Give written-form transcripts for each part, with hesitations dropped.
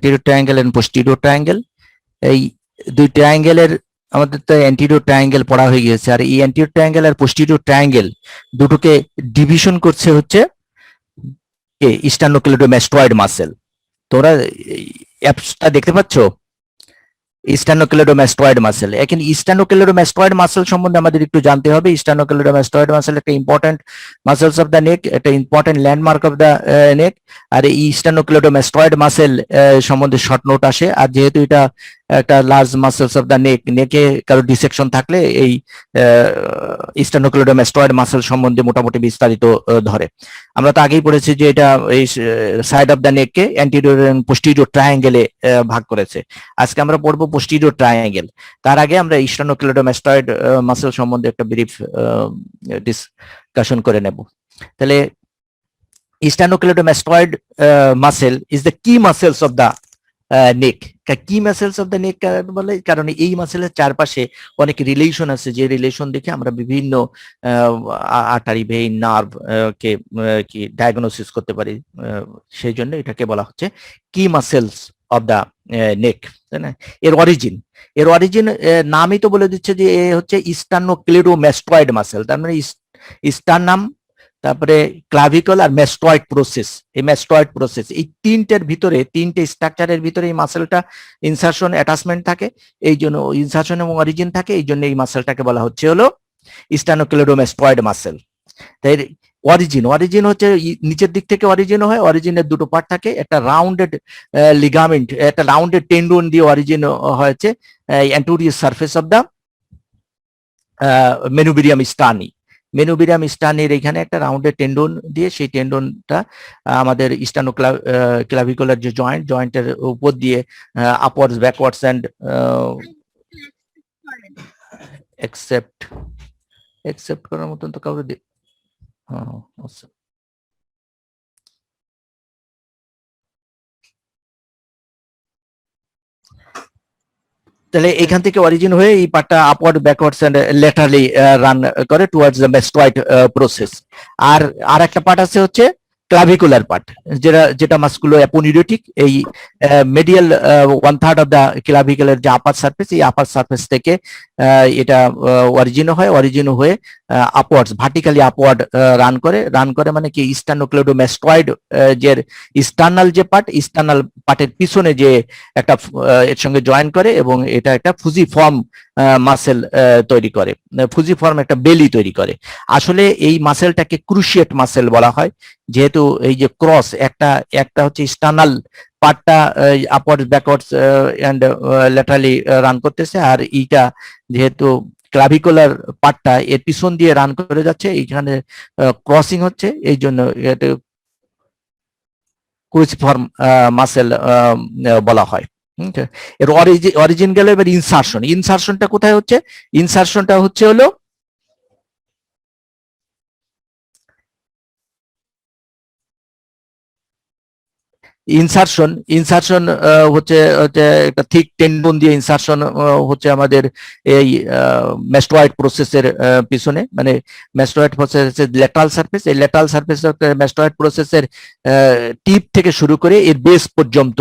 Anterior triangle and posterior triangle. এই দুই ট্রায়াঙ্গেলের আমাদের তো অ্যান্টেরিয়র ট্রায়াঙ্গেল পড়া হয়ে গেছে, আর এই অ্যান্টেরিয়র ট্রায়াঙ্গেল আর পোস্টেরিয়র ট্রায়াঙ্গেল দুটোকে ডিভিশন করছে হচ্ছে স্টার্নোক্লেডোমাস্টয়েড মাসেল। তোমরা অ্যাপসটা দেখতে পাচ্ছ? Sternocleidomastoid muscle. এখন স্টার্নোক্লেডোমাস্টয়েড মাসেল সম্বন্ধে আমাদের একটু জানতে হবে। স্টার্নোক্লেডোমাস্টয়েড মাসেল একটা important muscles of the neck, একটা important landmark of the neck. আর এই স্টার্নোক্লেডোমাস্টয়েড মাসেল সম্বন্ধে শর্ট নোট আসে। আর যেহেতু এটা একটা large muscles of the neck, নেকে কারো ডিসেকশন থাকলে এই স্টার্নোক্লেডোমাস্টয়েড মাসেল সম্বন্ধে মোটামুটি বিস্তারিত ধরে। আমরা তো আগেই পড়েছি যে এটা এই সাইড অফ দ্য নেককে অ্যান্টেরিয়র এবং পোস্টেরিয়র ট্রায়াঙ্গেলে ভাগ করেছে। আজকে আমরা পড়বো পোস্টেরিয়র ট্রায়াঙ্গেল। তার আগে আমরা স্টার্নোক্লেডোমাস্টয়েড মাসেল সম্বন্ধে একটা ব্রিফ ডিসকাশন করে নেব। তাহলে স্টার্নোক্লেডোমাস্টয়েড মাসেল ইজ দ্য কি মাসেলস অফ দ্য নেক। কি মাসেলস অফ দ্য নেক বলে কারণ এই মাসেলের চারপাশে অনেক রিলেশন আছে, যে রিলেশন দেখে আমরা বিভিন্ন আর্টারি, ভেইন, নার্ভ কে কি ডায়াগনোসিস করতে পারি। সেই জন্য এটাকে বলা হচ্ছে কি মাসেলস অফ দ্য নেক, তাই না? এর অরিজিন নামই তো বলে দিচ্ছে যে এ হচ্ছে স্টার্নোক্লেডোমাস্টয়েড মাসেল। তার মানে স্টার্নাম, তারপরে ক্লাভিকল আর ম্যাস্টয়েড প্রসেস। এই ম্যাস্টয়েড প্রসেস এই তিনটে স্ট্রাকচারের ভিতরে এই মাসেলটা ইনসারশন অ্যাটাচমেন্ট থাকে, এই জন্য ইনসারশন এবং অরিজিন থাকে, এই জন্য এই মাসেলটাকে বলা হচ্ছে হলো স্টার্নোক্লেডোমাস্টয়েড মাসেল। তাই অরিজিন হচ্ছে নিচের দিক থেকে অরিজিন হয়। অরিজিনের দুটো পার্ট থাকে, একটা রাউন্ডেড লিগামেন্ট, একটা রাউন্ডেড টেন্ডন দিয়ে অরিজিন হয়েছে অ্যান্টেরিয়র সারফেস অফ দ্য মেনুবিডিয়াম স্টার্নির এখানে একটা রাউন্ডের টেন্ডন দিয়ে, সেই টেন্ডনটা আমাদের স্টার্নোক্লাভিকুলার যে জয়েন্টের উপর দিয়ে আপওয়ার্ডস, ব্যাকওয়ার্ডস এন্ড একসেপ্ট করার মতন তো কাউকে তাহলে এখান থেকে অরিজিন হয়ে এই পার্টটা upward, backwards and laterally run করে টুয়ার্ডস দ্য ম্যাস্টয়েড প্রসেস। আর একটা পার্ট আছে হচ্ছে ক্লাভিকুলার পার্ট, যেটা মাস্কুলো অ্যাপোনিউরেটিক। এই মিডিয়াল 1/3 অফ দ্য ক্লাভিকুলার যে আপার সারফেস, এই আপার সারফেস থেকে এটা অরিজিন হয়ে আপওয়ার্ডস, ভার্টিক্যালি আপওয়ার্ড রান করে মানে কি স্টার্নোক্লেডোমাস্টয়েড যে ইস্টার্নাল যে পার্ট, ইস্টার্নাল পার্টের পিছনে যে একটা এর সঙ্গে জয়েন করে এবং এটা একটা ফুজিফর্ম মাসেল তৈরি করে, ফুজিফর্ম একটা বেলি তৈরি করে। আসলে এই মাসেলটাকে ক্রুশিয়েট মাসেল বলা হয়, যেহেতু এই যে ক্রস একটা হচ্ছে স্টার্নাল পার্টটা upwards, backwards and laterally run করতেছে, আর এইটা যেহেতু ক্লাভিকুলার পার্টটা এর পিছন দিয়ে রান করে যাচ্ছে, এইখানে ক্রসিং হচ্ছে, এই জন্য এটা ক্রুসিফর্ম মাসেল বলা হয়। এর অরিজিন গেল। এবার ইনসারশনটা কোথায় হচ্ছে? ইনসারশনটা হচ্ছে হলো ইনসারশন হচ্ছে একটা থিক টেন্ডন দিয়ে ইনসারশন হচ্ছে আমাদের এই ম্যাস্টয়েড প্রসেসের পিছনে, মানে ম্যাস্টয়েড প্রসেসের ল্যাটারাল সারফেস। এই ল্যাটারাল সারফেস ম্যাস্টয়েড প্রসেসের টিপ থেকে শুরু করে এর বেস পর্যন্ত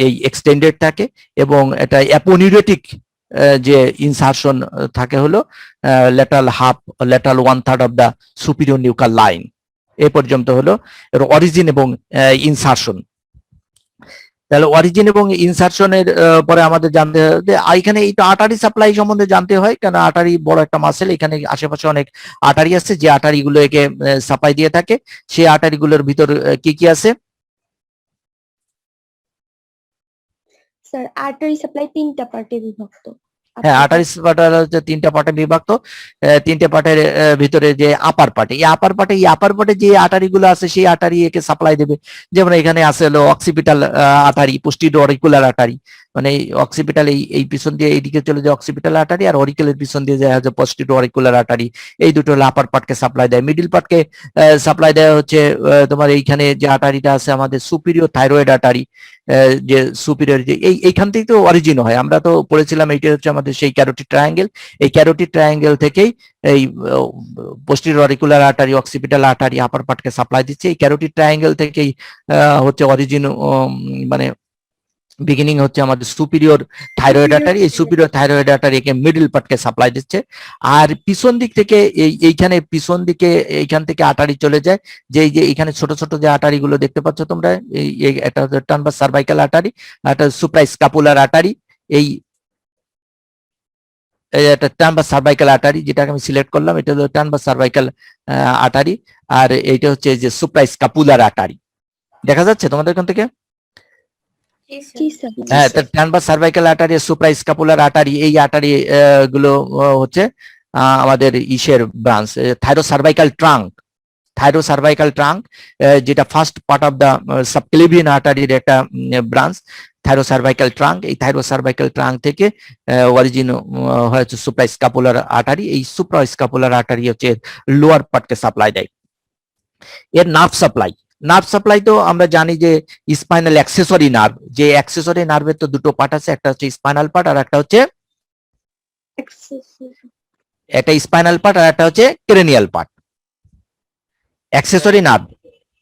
এই এক্সটেন্ডেড থাকে, এবং এটা অ্যাপোনিউরেটিক যে ইনসারশন থাকে হলো lateral 1/3 of the superior nuclear line. এ পর্যন্ত হলো এর অরিজিন এবং ইনসারশন। তাহলে অরিজিন এবং ইনসারশনের পরে আমাদের জানতে হবে এখানে এই আর্টারি সাপ্লাই সম্বন্ধে জানতে হয়, কারণ আর্টারি বড় একটা মাসেল, এখানে আশেপাশে অনেক আর্টারি আছে যে আর্টারি গুলো একে সাপ্লাই দিয়ে থাকে। সেই আর্টারি গুলোর ভিতর কি কি আছে? স্যার আর্টারি সাপ্লাই 3টা পার্টে বিভক্ত। হ্যাঁ, আর্টারি সাপ্লাই হচ্ছে 3টা পার্টে বিভক্ত। 3টে পার্টের ভিতরে যে আপার পার্টে, এই আপার পার্টে যে আর্টারি গুলো আছে সেই আর্টারি একে সাপ্লাই দেবে। যেমন এখানে আছে হলো occipital artery, posterior auricular artery, মানে অক্সিপিটাল এই পিছন দিয়ে এইদিকে চলে যায় অক্সিপিটাল আর্টারি, আর অরিকুলের পিছন দিয়ে যায় হচ্ছে পোস্টিরিয়র অরিকুলার আর্টারি। এই দুটো হলো আপার পার্টকে সাপ্লাই দেয়। মিডিল পার্টকে সাপ্লাই দেয় হচ্ছে তোমার এইখানে যে আর্টারিটা আছে আমাদের সুপিরিয়র থাইরয়েড আর্টারি, যে সুপিরিয়র যে এইখান থেকে তো অরিজিন হয়। আমরা তো পড়েছিলাম এইটা হচ্ছে আমাদের সেই ক্যারোটিড ট্রায়াঙ্গেল। এই ক্যারোটিড ট্রায়াঙ্গেল থেকেই এই posterior auricular artery, occipital artery upper পার্টকে সাপ্লাই দিচ্ছে। এই ক্যারোটিড ট্রায়াঙ্গেল থেকেই হচ্ছে অরিজিন, মানে বিগিনিং হচ্ছে আমাদের সুপিরিয়র থাইরয়েড আর্টারি, এই সুপিরিয়র থাইরয়েড আর্টারিকে মিডল পার্টকে সাপ্লাই দিচ্ছে। আর পিছন দিক থেকে এইখানে পিছন দিকে এইখান থেকে আর্টারি চলে যায়, যে এই যে এখানে ছোট ছোট যে আর্টারি গুলো দেখতে পাচ্ছ তোমরা, এটা হচ্ছে টার্নভাস সার্ভাইকাল আর্টারি, একটা সুপ্রাস্কাপুলার আর্টারি, এই একটা টার্নভাস সার্ভাইকাল আর্টারি, যেটাকে আমি সিলেক্ট করলাম, এটা হলো টার্নভাস সার্ভাইকাল আর্টারি। আর এইটা হচ্ছে যে সুপ্রাস্কাপুলার আর্টারি, দেখা যাচ্ছে তোমাদের এখান থেকে? জি স্যার। হ্যাঁ, transverse cervical artery, suprascapular artery, এই আর্টারি গুলো হচ্ছে আমাদের ইসের branch, thyrocervical trunk, thyrocervical trunk, যেটা first part of the subclavian আর্টারির একটা ব্রাঞ্চ, থাইরোসার্ভাইকাল ট্রাঙ্ক। এই থাইরোসার্ভাইকাল ট্রাঙ্ক থেকে অরিজিন হয়েছে সুপ্রাস্কাপুলার আর্টারি। এই সুপ্রাস্কাপুলার আর্টারি হচ্ছে লোয়ার পার্টকে সাপ্লাই দেয়। এর নার্ভ সাপ্লাই, নার্ভ সাপ্লাই তো আমরা জানি যে স্পাইনাল অ্যাক্সেসরি নার্ভ, যে অ্যাক্সেসরি নার্ভের তো দুটো পার্ট আছে, একটা হচ্ছে স্পাইনাল পার্ট আর একটা হচ্ছে একটা স্পাইনাল পার্ট আর একটা হচ্ছে cranial part. Accessory nerve,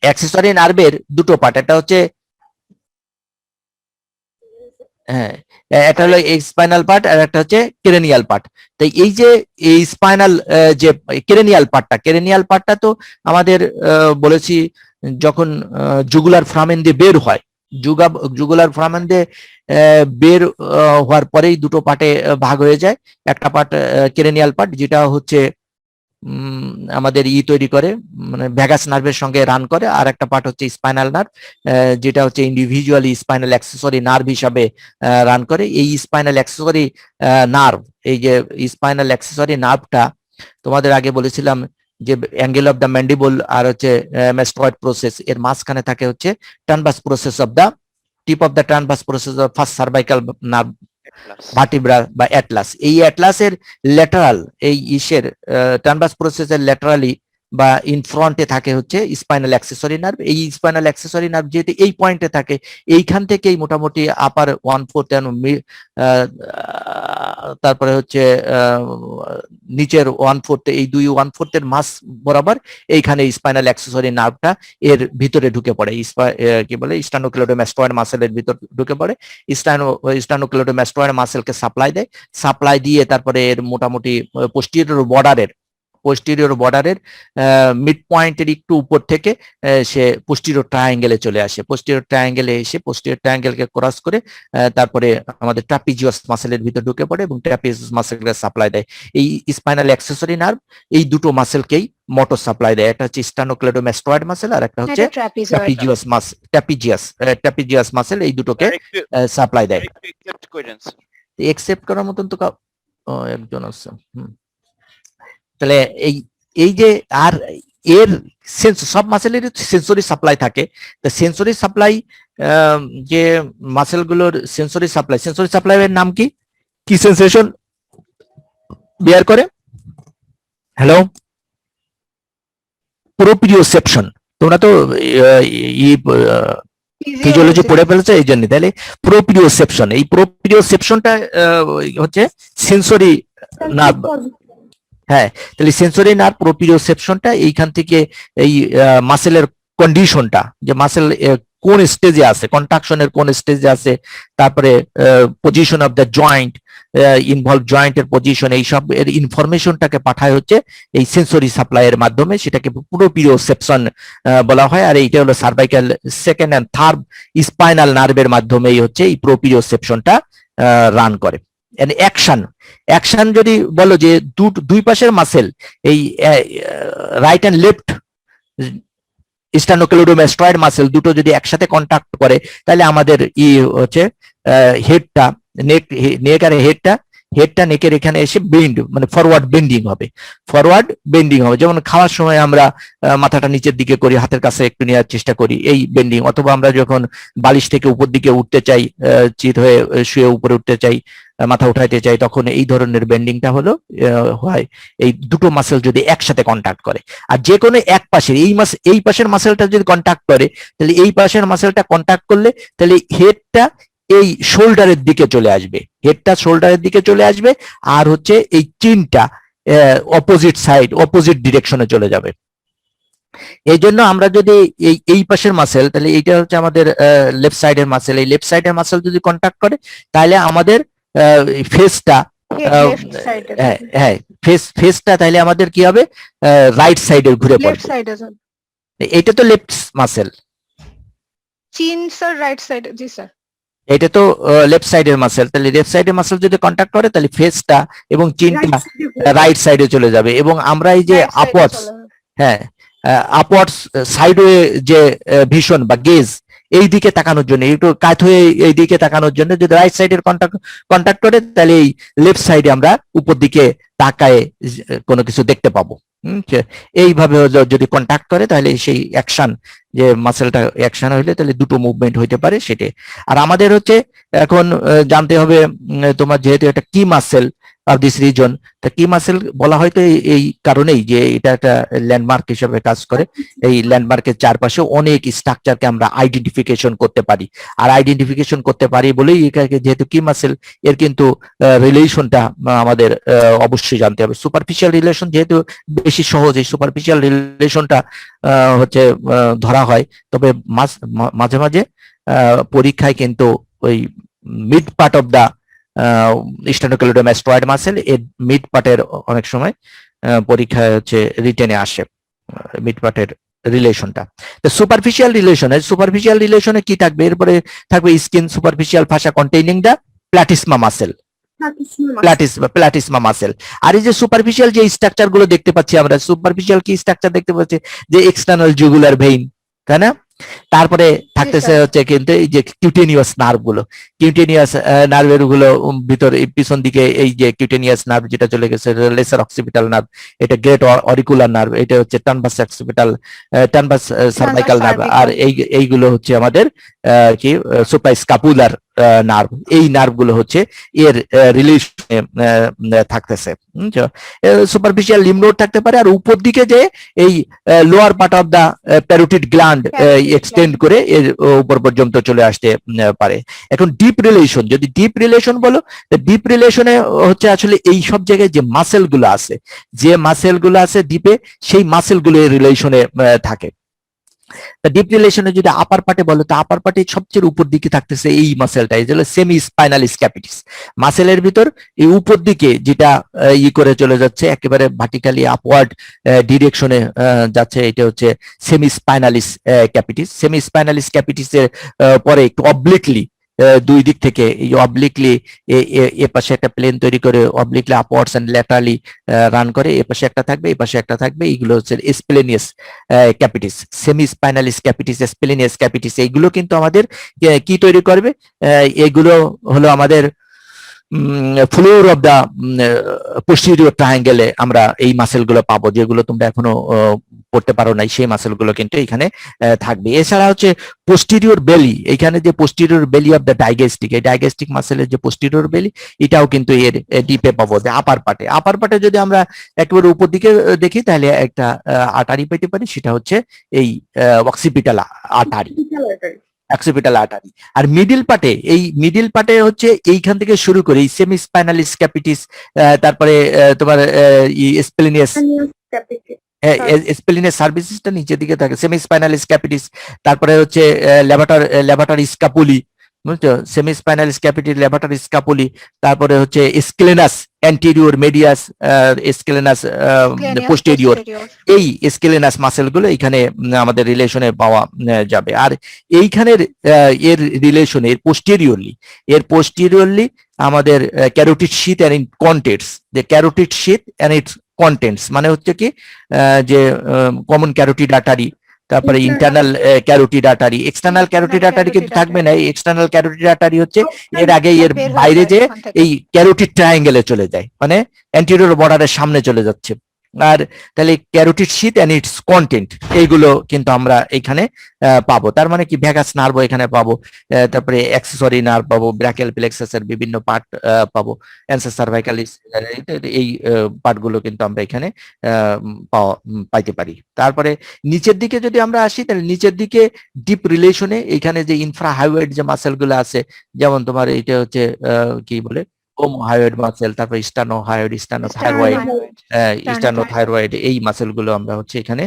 accessory নার্ভের দুটো পার্ট, একটা হচ্ছে হ্যাঁ, এটা হলো স্পাইনাল পার্ট আর একটা হচ্ছে ক্রেনিয়াল পার্ট। তাই এই যে এই স্পাইনাল যে ক্রেনিয়াল পার্টটা তো আমাদের বলেছি যখন জুগুলার ফ্রামেন দিয়ে বের হয়, জুগুলার ফ্রামেন দিয়ে বের হওয়ার পরেই দুটো পার্টে ভাগ হয়ে যায়। একটা পার্ট ক্রেনিয়াল পার্ট, যেটা হচ্ছে আমাদের তৈরি করে, মানে ভ্যাগাস নার্ভের সঙ্গে রান করে, আর একটা পার্ট হচ্ছে স্পাইনাল নার্ভ, যেটা হচ্ছে ইন্ডিভিজুয়ালি স্পাইনাল অ্যাক্সেসরি নার্ভ হিসাবে রান করে। এই স্পাইনাল অ্যাক্সেসরি নার্ভ, এই যে স্পাইনাল অ্যাক্সেসরি নার্ভটা তোমাদের আগে বলেছিলাম যে অ্যাঙ্গেল অফ দ্য ম্যান্ডিবল আর হচ্ছে ম্যাস্টয়েড প্রসেস, এর মাঝখানে থাকে হচ্ছে transverse process of the tip of the transverse process of first cervical nerve vertebra বা অ্যাটলাস। এই অ্যাটলাসের ল্যাটারাল, এই ইসের ট্রানভার্স প্রসেসের ল্যাটারালি বা ইন ফ্রন্টে থাকে হচ্ছে স্পাইনাল অ্যাক্সেসরি নার্ভ। এই স্পাইনাল অ্যাক্সেসরি নার্ভ যেহেতু এই পয়েন্টে থাকে, এইখান থেকেই মোটামুটি আপার 1/4 তারপরে হচ্ছে নিচের 1/4, এই 2/1/4 মাস বরাবর এইখানে স্পাইনাল অ্যাক্সেসরি নার্ভটা এর ভিতরে ঢুকে পড়ে, কি বলে স্টার্নোক্লেডোমাস্টয়েড মাসেলের ভিতর ঢুকে পড়ে। স্টার্নোক্লেডোমাস্টয়েড মাসেলকে সাপ্লাই দেয়, সাপ্লাই দিয়ে তারপরে এর মোটামুটি পোস্টিরিয়র বর্ডারের মিড পয়েন্টের একটু উপর থেকে সে পোস্টিরিয়র ট্রায়াঙ্গেলে চলে আসে। পোস্টিরিয়র ট্রায়াঙ্গেলে এসে পোস্টিরিয়র ট্রায়াঙ্গেলকে ক্রস করে তারপরে আমাদের ট্রাপিজিয়াস মাসেলের ভিতর ঢুকে পড়ে এবং ট্রাপিজিয়াস মাসেলকে সাপ্লাই দেয়। এই স্পাইনাল অ্যাক্সেসরি নার্ভ এই দুটো মাসেলকেই মোটর সাপ্লাই দেয়, একটা হচ্ছে স্টার্নোক্লেডোমাস্টয়েড মাসেল আর একটা হচ্ছে ট্রাপিজিয়াস মাসেল, এই দুটোকে সাপ্লাই দেয়। একসেপ্ট করার মতন তো একজন আছে। তাহলে এই যে আর এর সব মাসেলের সেন্সরি সাপ্লাই থাকে। তো সেন্সরি সাপ্লাই, যে মাসেলগুলোর সেন্সরি সাপ্লাই এর নাম কি? কি সেন্সেশন বেয়ার করে? Hello, proprioception. তোমরা তো ফিজিওলজি পড়ে ফেলেছে এই জন্য। তাহলে প্রোপ্রিওসেপশন, এই প্রোপ্রিওসেপশনটা হচ্ছে সেন্সরি নার্ভ। হ্যাঁ, তাহলে সেন্সরি নার্ভ প্রোপ্রিওসেপশনটা এইখান থেকে এই মাসেলের কন্ডিশনটা, যে মাসেল কোন স্টেজে আছে, কন্ট্রাকশনের কোন স্টেজে আছে, তারপরে position of the joint, involve জয়েন্টের পজিশন, এইসব এর ইনফরমেশনটাকে পাঠায় হচ্ছে এই সেন্সরি সাপ্লাইয়ের মাধ্যমে, সেটাকে প্রোপ্রিওসেপশন বলা হয়। আর এইটা হলো cervical second and third spinal নার্ভের মাধ্যমেই হচ্ছে এই প্রোপ্রিওসেপশনটা রান করে। অ্যাকশন যদি বলো যে দুই পাশের মাসেল, এই রাইট এন্ড লেফট স্টার্নোক্লেডোমাস্টয়েড মাসেল দুটো যদি একসাথে কন্ট্যাক্ট করে, তাহলে আমাদের হচ্ছে হেডটা, নেক আর হেডটা নেকের এখানে এসে বেন্ড, মানে ফরওয়ার্ড বেন্ডিং হবে। যেমন খাওয়ার সময় আমরা মাথাটা নিচের দিকে করি, হাতের কাছে একটু নেওয়ার চেষ্টা করি, এই বেন্ডিং। অথবা আমরা যখন বালিশ থেকে উপর দিকে উঠতে চাই, চিত হয়ে শুয়ে উপরে উঠতে চাই, মাথা উঠাইতে চাই, তখন এই ধরনের বেন্ডিংটা হলো হয় এই দুটো মাসেল যদি একসাথে কন্ট্যাক্ট করে। আর যে কোনো এক পাশের এই পাশের মাসেলটা যদি কন্ট্যাক্ট করে, তাহলে এই পাশের মাসেলটা কন্ট্যাক্ট করলে তাহলে হেডটা এই শোল্ডারের দিকে চলে আসবে, আর হচ্ছে এই চিনটা অপোজিট ডিরেকশনে চলে যাবে। এই জন্য আমরা যদি এই পাশের মাসেল, তাহলে এইটা হচ্ছে আমাদের লেফট সাইডের মাসেল, এই লেফট সাইডের মাসেল যদি কন্ট্যাক্ট করে তাহলে আমাদের ফেসটা, লেফট সাইডে হ্যাঁ হ্যাঁ, ফেসটা তাহলে আমাদের কি হবে, রাইট সাইডে ঘুরে লেফট পড়বে। সাইডে স্যার, এটা তো লেফট মাসেল, চিন স্যার রাইট সাইডে, জি স্যার। এটা তো লেফট সাইডের মাসেল, তাহলে লেফট সাইডের মাসেল যদি কন্ট্যাক্ট করে তাহলে ফেসটা এবং চিনটা রাইট সাইডে চলে যাবে, এবং আমরা এই যে আপওয়ার্ডস, হ্যাঁ আপওয়ার্ডস সাইডওয়ে যে ভিশন বা গেজ, এই দিকে তাকানোর জন্য, একটু কাত হয়ে এই দিকে তাকানোর জন্য যদি রাইট সাইডের কন্ট্যাক্ট করে তাহলে এই লেফট সাইডে আমরা উপর দিকে তাকায় কোনো কিছু দেখতে পাবো। এইভাবে যদি কন্ট্যাক্ট করে তাহলে সেই অ্যাকশন, যে মাসেলটা অ্যাকশন হইলে তাহলে দুটো মুভমেন্ট হইতে পারে সেটা। আর আমাদের হচ্ছে এখন জানতে হবে, তোমার যেহেতু এটা কি মাসেল অফ দিস রিজন, তা কি মাসেল বলা হয়তো এই কারণেই যে এটা একটা ল্যান্ডমার্ক হিসেবে কাজ করে। এই ল্যান্ডমার্কের চারপাশে অনেক স্ট্রাকচারকে আমরা আইডেন্টিফিকেশন করতে পারি, আর আইডেন্টিফিকেশন করতে পারি বলেই এটাকে যেহেতু কি মাসেল, এর কিন্তু রিলেশনটা আমাদের অবশ্যই জানতে হবে। সুপারফিশিয়াল রিলেশন যেহেতু বেশি সহজ, এই সুপারফিশিয়াল রিলেশনটা হচ্ছে ধরা হয়, তবে মাঝে মাঝে পরীক্ষায় কিন্তু ওই mid part of the sternocleidomastoid muscle, এর মিড পার্টের অনেক সময় পরীক্ষায় হচ্ছে রিটেনে আসে মিড পার্টের রিলেশনটা। তো সুপারফিশিয়াল রিলেশনে কি থাকবে, এরপরে থাকবে স্কিন সুপারফিশিয়াল ফাসা কন্টেইনিং দা প্ল্যাটিসমা মাসেল, প্ল্যাটিসমা মাসেল। আর এই যে সুপারফিশিয়াল যে স্ট্রাকচার গুলো দেখতে পাচ্ছি আমরা, সুপারফিশিয়াল কি স্ট্রাকচার দেখতে পাচ্ছি, যে এক্সটার্নাল জুগুলার ভেইন, তাই না? তারপরে থাকতেছে হচ্ছে কিন্তু এই যে কিউটেনিয়াস নার্ভ গুলো, কিউটেনিয়াস নার্ভের গুলো ভিতরে পিছন দিকে, এই যে কিউটেনিয়াস নার্ভ যেটা চলে গেছে লেসার অক্সিপিটাল নার্ভ, এটা গ্রেট অরিকুলার নার্ভ, এটা হচ্ছে টানভাস অক্সিপিটাল, টানভাস সার্ভাইকাল নার্ভ, আর এইগুলো হচ্ছে আমাদের কি সুপ্রাস্কাপুলার নার্ভ। এই নার্ভ গুলো হচ্ছে এর রিলেশনে থাকতেছে। সুপারফিশিয়াল লিম্ফ নোড থাকতে পারে, আর উপর দিকে যে এই lower part of the parotid gland extend করে এর উপর পর্যন্ত চলে আসতে পারে। এখন ডিপ রিলেশন, যদি ডিপ রিলেশন বলো, ডিপ রিলেশনে হচ্ছে আসলে এই সব জায়গায় যে মাসেল গুলো আছে, ডিপে, সেই মাসেল গুলো রিলেশনে থাকে। ডিপ রিলেশনে যদি আপার পার্টে বলো, তো আপার পার্টে সবচেয়ে উপর দিকে থাকতেছে এই মাসেলটা, এই যে সেমি স্পাইনালিস ক্যাপিটিস মাসেলের ভিতর এই উপর দিকে যেটা করে চলে যাচ্ছে একেবারে ভার্টিক্যালি আপওয়ার্ড ডিরেকশনে যাচ্ছে, এটা হচ্ছে সেমি স্পাইনালিস ক্যাপিটিস। সেমি স্পাইনালিস ক্যাপিটিসের পরে একটু অবলিকলি দুই দিক থেকে এই অবলিকলি এ পাশে একটা প্লেন তৈরি করে অবলিকলি আপওয়ার্ডস এন্ড ল্যাটারালি রান করে, এ পাশে একটা থাকবে, এই পাশে একটা থাকবে, এইগুলো হচ্ছে splenius capitis, semispinalis capitis, splenius capitis. এইগুলো কিন্তু আমাদের কি তৈরি করবে, এগুলো হলো আমাদের ফ্লোর অফ দা পোস্টেরিয়র ট্রায়াঙ্গেলে আমরা এই মাসেলগুলো পাবো, যেগুলো তোমরা এখনো পড়তে পারো নাই, সেই মাসেলগুলো কিন্তু এখানে থাকবে। এছাড়া হচ্ছে পোস্টেরিয়র বেলি, এখানে যে পোস্টেরিয়র বেলি অফ দা ডাইগেস্টিক, এই ডাইগেস্টিক মাসেলের যে পোস্টেরিয়র বেলি, এটাও কিন্তু এর ডিপে পাবো। যে আপার পার্টে যদি আমরা একেবারে উপর দিকে দেখি তাহলে একটা আর্টারি পেতে পারি, সেটা হচ্ছে এই অক্সিপিটাল আর্টারি, আর মিডিল পার্টে হচ্ছে এইখান থেকে শুরু করে এই সেমি স্পাইনালিস ক্যাপিটিস, তারপরে তোমার স্প্লেনিয়াস সার্ভিসেসটা নিচের দিকে থাকে, সেমি স্পাইনালিস ক্যাপিটিস, তারপরে হচ্ছে লেভাটার স্কাপুলি, বুঝছো, সেমি স্পাইনালিস ক্যাপিটিস, লেভাটার স্কাপুলি, তারপরে হচ্ছে স্কেলেনাস অ্যান্টেরিয়র মেডিয়াস, স্কেলেনাস পোস্টেরিয়র। এই স্কেলেনাস মাসেল গুলো এখানে আমাদের রিলেশনে পাওয়া যাবে। আর এইখানের এর রিলেশনে এর পোস্টেরিয়রলি আমাদের ক্যারোটিড শীথ এন্ড কন্টেন্টস, যে ক্যারোটিড শীথ এন্ড ইটস কন্টেন্টস মানে হচ্ছে কি যে কমন ক্যারোটিড আর্টারি, তারপরে internal carotid artery, external carotid artery কিন্তু থাকবে না। এই এক্সটার্নাল ক্যারোটিড আর্টারি হচ্ছে এর আগে এর বাইরে যে এই ক্যারোটিড ট্রায়াঙ্গেলে চলে যায়, মানে অ্যান্টেরিয়র বর্ডারের সামনে চলে যাচ্ছে। আর তাহলে ক্যারোটিড শীথ এন্ড ইটস কন্টেন্ট, এইগুলো কিন্তু আমরা এখানে পাবো। তার মানে কি ভ্যাগাস নার্ভ এখানে পাবো, তারপরে অ্যাক্সেসরি নার্ভ পাবো, ব্রাকিয়াল প্লেক্সাসের বিভিন্ন পার্ট পাবো, অ্যানসার সার্ভাইকালিস, এই পার্টগুলো কিন্তু আমরা এখানে পাইতে পারি। তারপরে নিচের দিকে যদি আমরা আসি, তাহলে নিচের দিকে ডিপ রিলেশনে এখানে যে ইনফ্রাহাইওয়েড যে মাসেল গুলো আছে, যেমন তোমার এইটা হচ্ছে কি বলে হোমোহায়োইড মাসেল, তারপর স্টানোহায়োইড, স্টানোথাইরয়েড, স্টানোথাইরয়েড, এই মাসেল গুলো আমরা হচ্ছে এখানে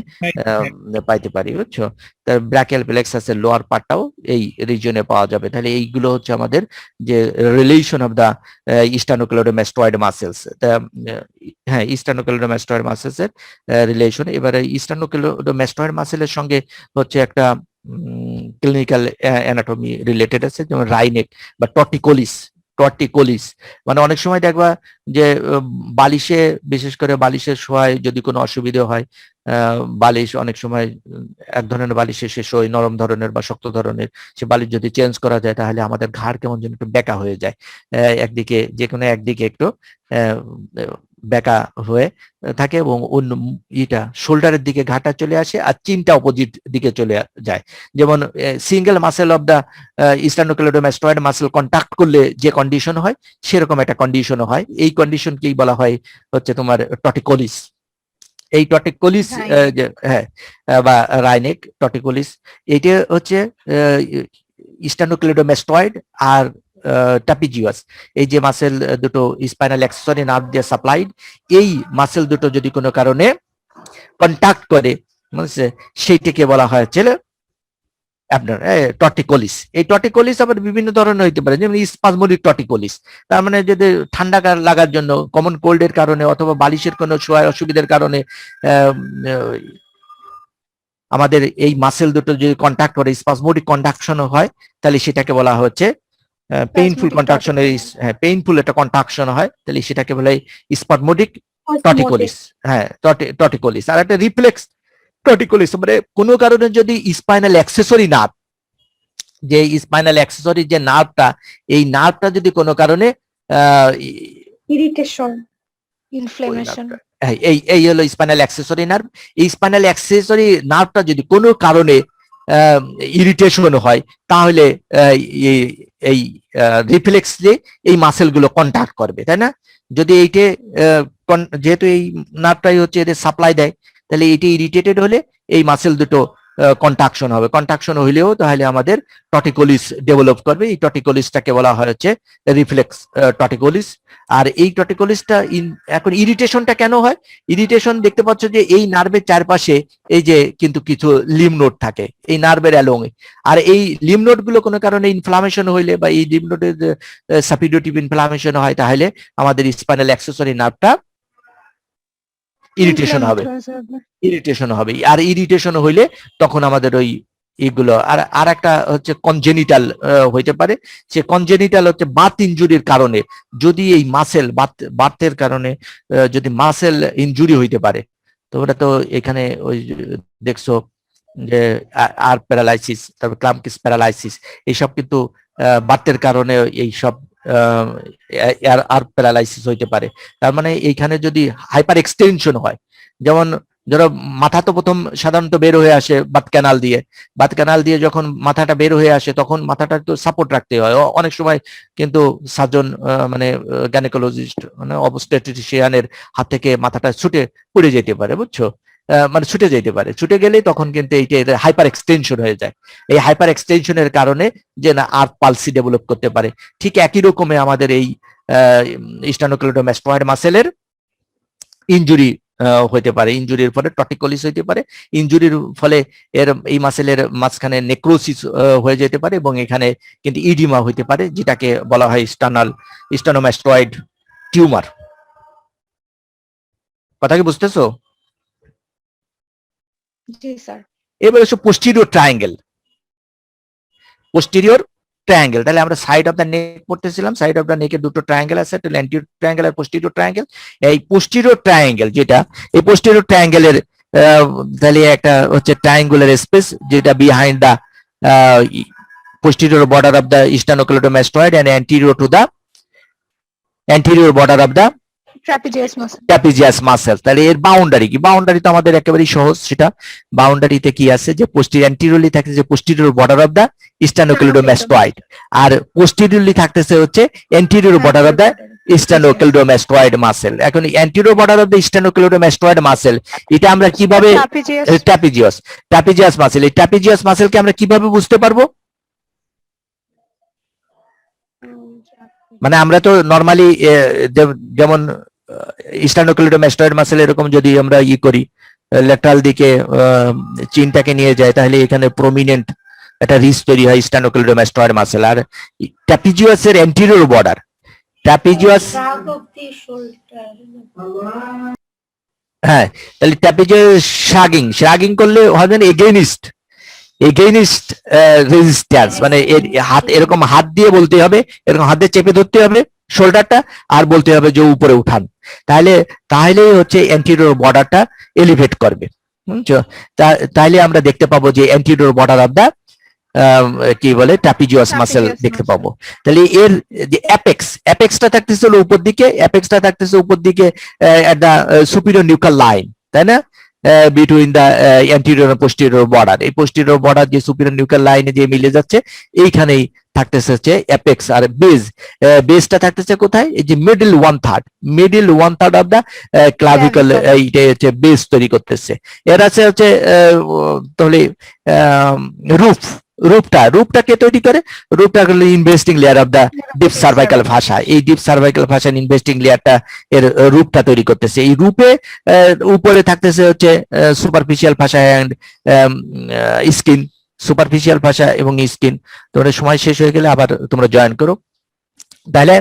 পাইতে পারি, বুঝছো? তার ব্র্যাকিয়াল প্লেক্সাসের লোয়ার পার্টটাও এই রিজিয়নে পাওয়া যাবে। তাহলে এইগুলো হচ্ছে আমাদের যে রিলেশন অফ দা স্টানোক্লেডোমাস্টয়েড মাসেলস। হ্যাঁ, স্টানোক্লেডোমাস্টয়েড মাসেলস এর রিলেশন। এবারে স্টানোক্লেডোমাস্টয়েড মাসেলের সঙ্গে হচ্ছে একটা ক্লিনিক্যাল অ্যানাটমি রিলেটেড আছে, যেমন রাইনেক বা টর্টিকোলিস। মানে অনেক সময় দেখবা যে বালিশে, বিশেষ করে বালিশের শোয়ায় যদি কোনো অসুবিধা হয়, বালিশ অনেক সময় এক ধরনের বালিশে শেষ হয়, নরম ধরনের বা শক্ত ধরনের, সে বালিশ যদি চেঞ্জ করা যায় তাহলে আমাদের ঘাড় কেমন যেন একটু বেঁকা হয়ে যায়, একদিকে, যে কোনো একদিকে একটু বেঁকা হয়ে থাকে, এবং অন্য শোল্ডারের দিকে ঘাড়টা চলে আসে আর চিনটা অপোজিট দিকে চলে যায়। যেমন single muscle of the sternocleidomastoid muscle contact করলে যে কন্ডিশন হয়, সেরকম একটা কন্ডিশনও হয়। এই কন্ডিশনকেই বলা হয় হচ্ছে তোমার টর্টিকোলিস। এই টর্টিকোলিস, হ্যাঁ, বা রাইনেক টর্টিকোলিস, এইটা হচ্ছে স্টানোক্লেডোমাস্টয়েড আর ট্রাপিজিয়াস, এই যে মাসেল দুটো স্পাইনাল অ্যাক্সেসরি নার্ভ দিয়ে সাপ্লাইড, এই মাসেল দুটো যদি কোনো কারণে কন্টাক্ট করে, বুঝছে, সেইটাকে বলা হয় ছেলে আপনার টর্টিকোলিস। এই টর্টিকোলিস আবার বিভিন্ন ধরনের হইতে পারে, যেমন স্পাজমোডিক টর্টিকোলিস, তার মানে যদি ঠান্ডা লাগার জন্য, কমন কোল্ডের কারণে, অথবা বালিশের কোনো শোয়ার অসুবিধার কারণে আমাদের এই মাসেল দুটো যদি কন্ট্যাক্ট করে, স্পাজমোডিক কন্ট্রাকশন হয়, তাহলে সেটাকে বলা হচ্ছে পেইনফুল কন্ট্রাকশন। পেইনফুল একটা কন্ট্রাকশন হয়, তাহলে সেটাকে বলে স্পাজমোডিক টর্টিকোলিস। হ্যাঁ, টর্টিকোলিস। আর একটা রিফ্লেক্স টর্টিকোলিস, মানে কোনো কারণে যদি স্পাইনাল অ্যাক্সেসরি নার্ভ, যে স্পাইনাল অ্যাক্সেসরি যে নার্ভটা, এই নার্ভটা যদি কোনো কারণে ইরিটেশন, ইনফ্লেমেশন, এই হলো স্পাইনাল অ্যাক্সেসরি নার্ভ। এই স্পাইনাল অ্যাক্সেসরি নার্ভটা যদি কোনো কারণে ইরিটেশন হয়, তাহলে এই রিফ্লেক্স যে এই মাসেলগুলো কন্ট্যাক্ট করবে, তাই না? যদি এইটে যেহেতু এই নার্ভটাই হচ্ছে এদের সাপ্লাই দেয়, তাহলে এটি ইরিটেটেড হলে এই মাসেল দুটো কন্ট্রাকশন হবে। কন্ট্রাকশন হইলেও তাহলে আমাদের টর্টিকোলিস ডেভেলপ করবে। এই টর্টিকোলিসটাকে বলা হয় হচ্ছে রিফ্লেক্স টর্টিকোলিস। আর এই টর্টিকোলিসটা এখন ইরিটেশনটা কেন হয়? ইরিটেশন দেখতে পাচ্ছ যে এই নার্ভের চারপাশে এই যে কিন্তু কিছু লিম্ফ নোড থাকে এই নার্ভের অ্যালং এ, আর এই লিম্ফ নোড গুলো কোনো কারণে ইনফ্লামেশন হইলে বা এই লিম্ফ নোডের সাপিডোটিভ ইনফ্লামেশন হয়, তাহলে আমাদের স্পাইনাল অ্যাক্সেসরি নার্ভটা ইরিটেশন হবে। আর ইরিটেশন হইলে তখন আমাদের ওই এগুলো, আর একটা হচ্ছে কনজেনিটাল হইতে পারে। সে কনজেনিটাল হচ্ছে বার্থ ইনজুরির কারণে, যদি এই মাসেল বার্থের কারণে যদি মাসেল ইনজুরি হইতে পারে, তো ওটা তো এখানে ওই দেখছো যে আর প্যারালাইসিস, তারপর ক্লাম্পিস প্যারালাইসিস, এইসব কিন্তু বার্থের কারণে এইসব আর প্যারালাইসিস হইতে পারে। তার মানে এইখানে যদি হাইপার এক্সটেনশন হয়, যেমন ধরো মাথা তো প্রথম সাধারণত বের হয়ে আসে বাত ক্যানাল দিয়ে যখন মাথাটা বের হয়ে আসে, তখন মাথাটা তো সাপোর্ট রাখতে হয় অনেক সময়, কিন্তু সার্জন মানে গাইনোকোলজিস্ট মানে অবস্টেট্রিশিয়ানের হাত থেকে মাথাটা ছুটে পড়ে যেতে পারে, বুঝছো, মানে ছুটে যেতে পারে। ছুটে গেলেই তখন কিন্তু এইটা হাইপার এক্সটেনশন হয়ে যায়। এই হাইপার এক্সটেনশনের কারণে যে না আর্থ পালসি ডেভেলপ করতে পারে। ঠিক একই রকমে আমাদের এই স্টানোক্লেডোমাস্টয়েড মাসেলের ইনজুরি হইতে পারে, ইনজুরির ফলে টর্টিকোলিস হইতে পারে, ইনজুরির ফলে এই মাসেলের মাঝখানে নেক্রোসিস হয়ে যেতে পারে, এবং এখানে কিন্তু ইডিমা হইতে পারে, যেটাকে বলা হয় স্টানোমাস্টয়েড টিউমার। কথা কি বুঝতেছো? জি স্যার। এবার হচ্ছে পোস্টেরিয়র ট্রায়াঙ্গেল। তাহলে আমরা সাইড অফ দ্য নেক পড়তেছিলাম, সাইড অফ দ্য নেকের দুটো ট্রায়াঙ্গেল আছে, একটা অ্যান্টিরিয়র ট্রায়াঙ্গেল আর পোস্টেরিয়র ট্রায়াঙ্গেল। এই পোস্টেরিয়র ট্রায়াঙ্গেল যেটা, এই পোস্টেরিয়র ট্রায়াঙ্গেলের তাহলে একটা হচ্ছে ট্রায়াঙ্গুলার স্পেস যেটা behind the posterior border of the sternocleidomastoid and anterior to the anterior border of the trapezius muscle. তাহলে এর বাউন্ডারি কি? বাউন্ডারি তো আমাদের একেবারেই সহজ, সেটা বাউন্ডারিতে কি আছে যে অ্যান্টিরিয়রলি থাকছে যে posterior border of the sternocleidomastoid, আর পোস্টেরিয়রলি থাকতেছে হচ্ছে anterior border of the sternocleidomastoid muscle. এখন anterior border of the sternocleidomastoid muscle, এটা আমরা কিভাবে ট্রাপিজিয়াস মাসেল, এই ট্রাপিজিয়াস মাসেলকে আমরা কিভাবে বুঝতে পারবো? মানে আমরা তো নর্মালি যেমন স্টার্নোক্লিডোমাস্টয়েড মাসেল এরকম যদি আমরা করি ল্যাটারাল দিকে চিনটাকে নিয়ে যায়, তাহলে এখানে প্রমিনেন্ট একটা রিস্ক তৈরি হয় স্টার্নোক্লিডোমাস্টয়েড মাসেল। আর ট্রাপিজিয়াস এর অ্যান্টেরিয়র বর্ডার, ট্রাপিজিয়াস, হ্যাঁ, তাহলে ট্রাপিজিয়াস শ্রাগিং করলে হবে না এগেইনস্ট রেজিস্ট্যান্স, মানে এর হাত এরকম হাত দিয়ে বলতে হবে, এরকম হাত দিয়ে চেপে ধরতে হবে শোল্ডারটা, আর বলতে হবে যে উপরে উঠান, তাহলেই হচ্ছে অ্যান্টেরিয়র বর্ডারটা এলিভেট করবে। বুঝছো? তাহলে আমরা দেখতে পাবো যে অ্যান্টেরিয়র বর্ডার অফ দা কি বলে ট্রাপিজিয়াস মাসেল দেখতে পাবো। তাহলে এর যে অ্যাপেক্সটা থাকতেছে উপর দিকে at the superior nuclear line, তাই না, between the anterior posterior border. এই পোস্টেরিয়র বর্ডার যে সুপিরিয়র নিউক্লিয়ার লাইনে যে মিলে যাচ্ছে, এইখানেই থাকতেছে হচ্ছে অ্যাপেক্স। আর বেসটা থাকতেছে কোথায়? এই যে middle one third of the clavicle, এইটা হচ্ছে বেস তৈরি করতেছে। এর আছে হচ্ছে তাহলে রূপটা কে তৈরি করে? রূপটা হলো investing layer of the deep cervical fascia. এই ডিপ সার্ভাইকাল ফাসার ইনভেস্টিং লেয়ারটা এর রূপটা তৈরি করতেছে। এই রূপে উপরে থাকতেছে হচ্ছে superficial fascia and skin, superficial fascia এবং স্কিন। তোমরা সময় শেষ হয়ে গেলে আবার তোমরা জয়েন করো। তাহলে